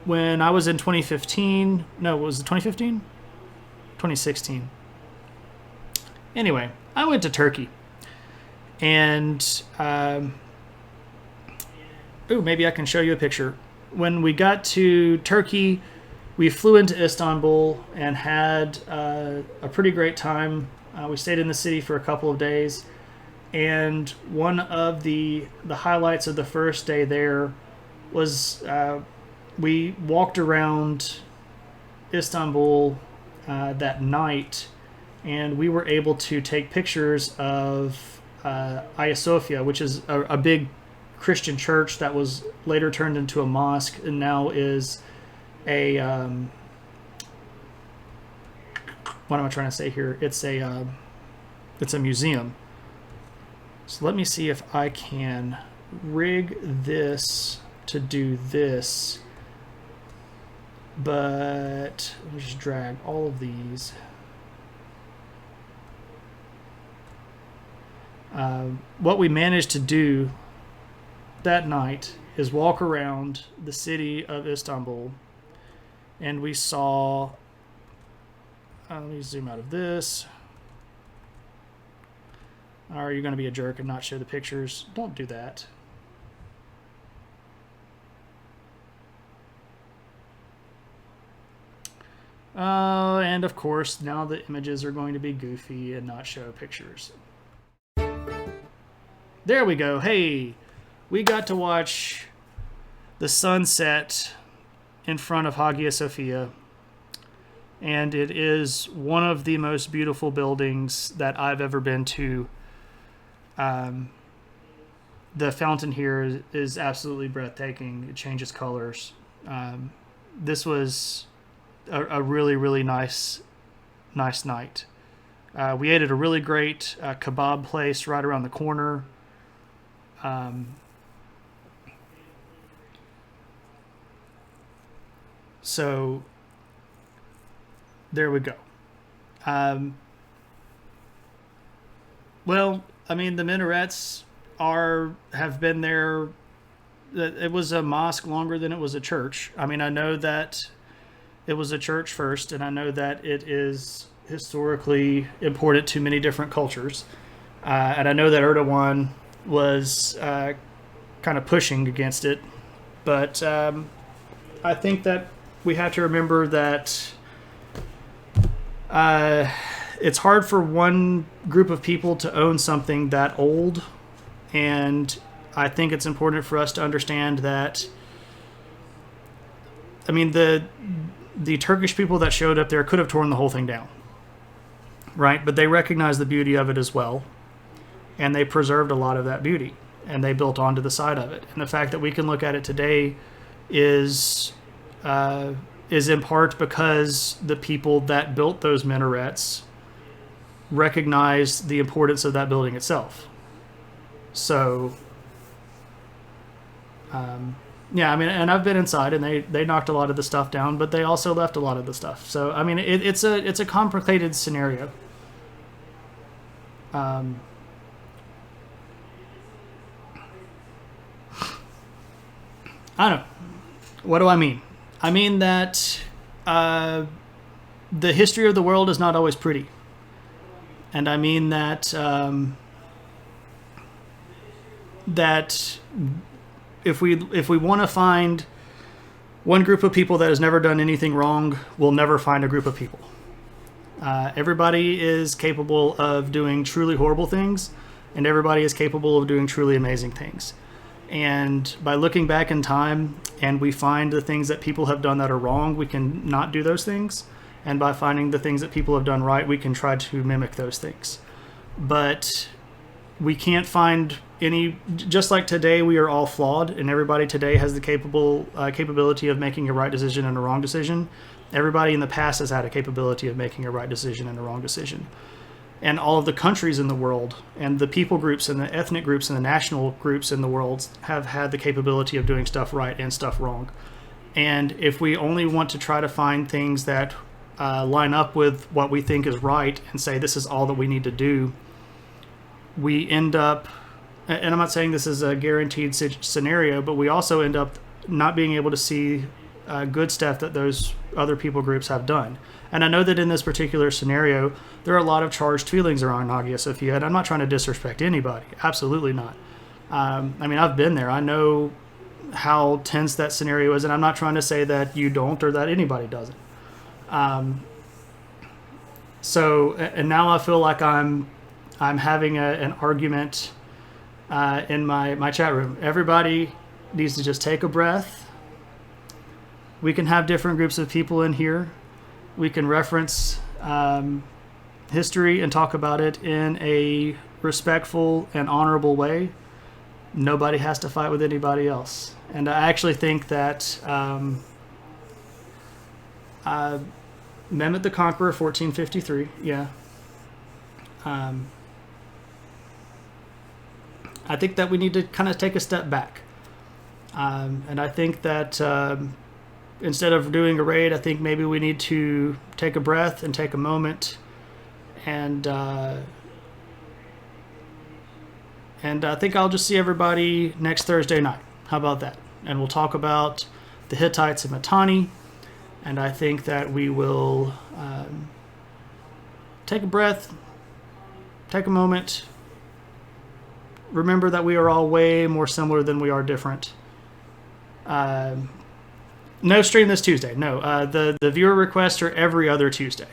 when I was in 2015, no, was it 2015? 2016. Anyway, I went to Turkey, and maybe I can show you a picture. When we got to Turkey, we flew into Istanbul and had a pretty great time. We stayed in the city for a couple of days, and one of the highlights of the first day there was we walked around Istanbul that night, and we were able to take pictures of Hagia Sophia, which is a big Christian church that was later turned into a mosque and now is a what am I trying to say here? It's a museum. So let me see if I can rig this to do this, But let me just drag all of these. What we managed to do that night is walk around the city of Istanbul, and we saw. Let me zoom out of this. Are you going to be a jerk and not show the pictures? Don't do that. And of course, now the images are going to be goofy and not show pictures. There we go. Hey, we got to watch the sunset in front of Hagia Sophia. And it is one of the most beautiful buildings that I've ever been to. The fountain here is absolutely breathtaking. It changes colors. This was a really, really nice night. We ate at a really great kebab place right around the corner. So there we go. Well, I mean, the minarets have been there. It was a mosque longer than it was a church. I mean, I know that it was a church first, and I know that it is historically important to many different cultures. And I know that Erdogan was kind of pushing against it. But I think that we have to remember that it's hard for one group of people to own something that old. And I think it's important for us to understand that, I mean, the Turkish people that showed up there could have torn the whole thing down, right? But they recognized the beauty of it as well, and they preserved a lot of that beauty, and they built onto the side of it. And the fact that we can look at it today is in part because the people that built those minarets recognized the importance of that building itself. So, yeah, I mean, and I've been inside, and they knocked a lot of the stuff down, but they also left a lot of the stuff. So, I mean, it's a complicated scenario. I don't know. What do I mean? I mean that the history of the world is not always pretty. And I mean that that if we want to find one group of people that has never done anything wrong, we'll never find a group of people. Everybody is capable of doing truly horrible things, and everybody is capable of doing truly amazing things. And by looking back in time and we find the things that people have done that are wrong, we can not do those things. And by finding the things that people have done right, we can try to mimic those things. But we can't find any, just like today we are all flawed and everybody today has the capability of making a right decision and a wrong decision. Everybody in the past has had a capability of making a right decision and a wrong decision. And all of the countries in the world and the people groups and the ethnic groups and the national groups in the world have had the capability of doing stuff right and stuff wrong. And if we only want to try to find things that line up with what we think is right and say this is all that we need to do, we end up, and I'm not saying this is a guaranteed scenario, but we also end up not being able to see good stuff that those other people groups have done. And I know that in this particular scenario, there are a lot of charged feelings around Hagia Sophia, and I'm not trying to disrespect anybody. Absolutely not. I mean, I've been there. I know how tense that scenario is, and I'm not trying to say that you don't or that anybody doesn't. So, and now I feel like I'm having an argument in my chat room. Everybody needs to just take a breath. We can have different groups of people in here. We can reference history and talk about it in a respectful and honorable way. Nobody has to fight with anybody else. And I actually think that Mehmet the Conqueror, 1453, yeah. I think that we need to kind of take a step back. And I think that instead of doing a raid, I think maybe we need to take a breath and take a moment and I think I'll just see everybody next Thursday night. How about that? And we'll talk about the Hittites and Mitanni. And I think that we will take a breath, take a moment. Remember that we are all way more similar than we are different. No stream this Tuesday. No, the viewer requests are every other Tuesday.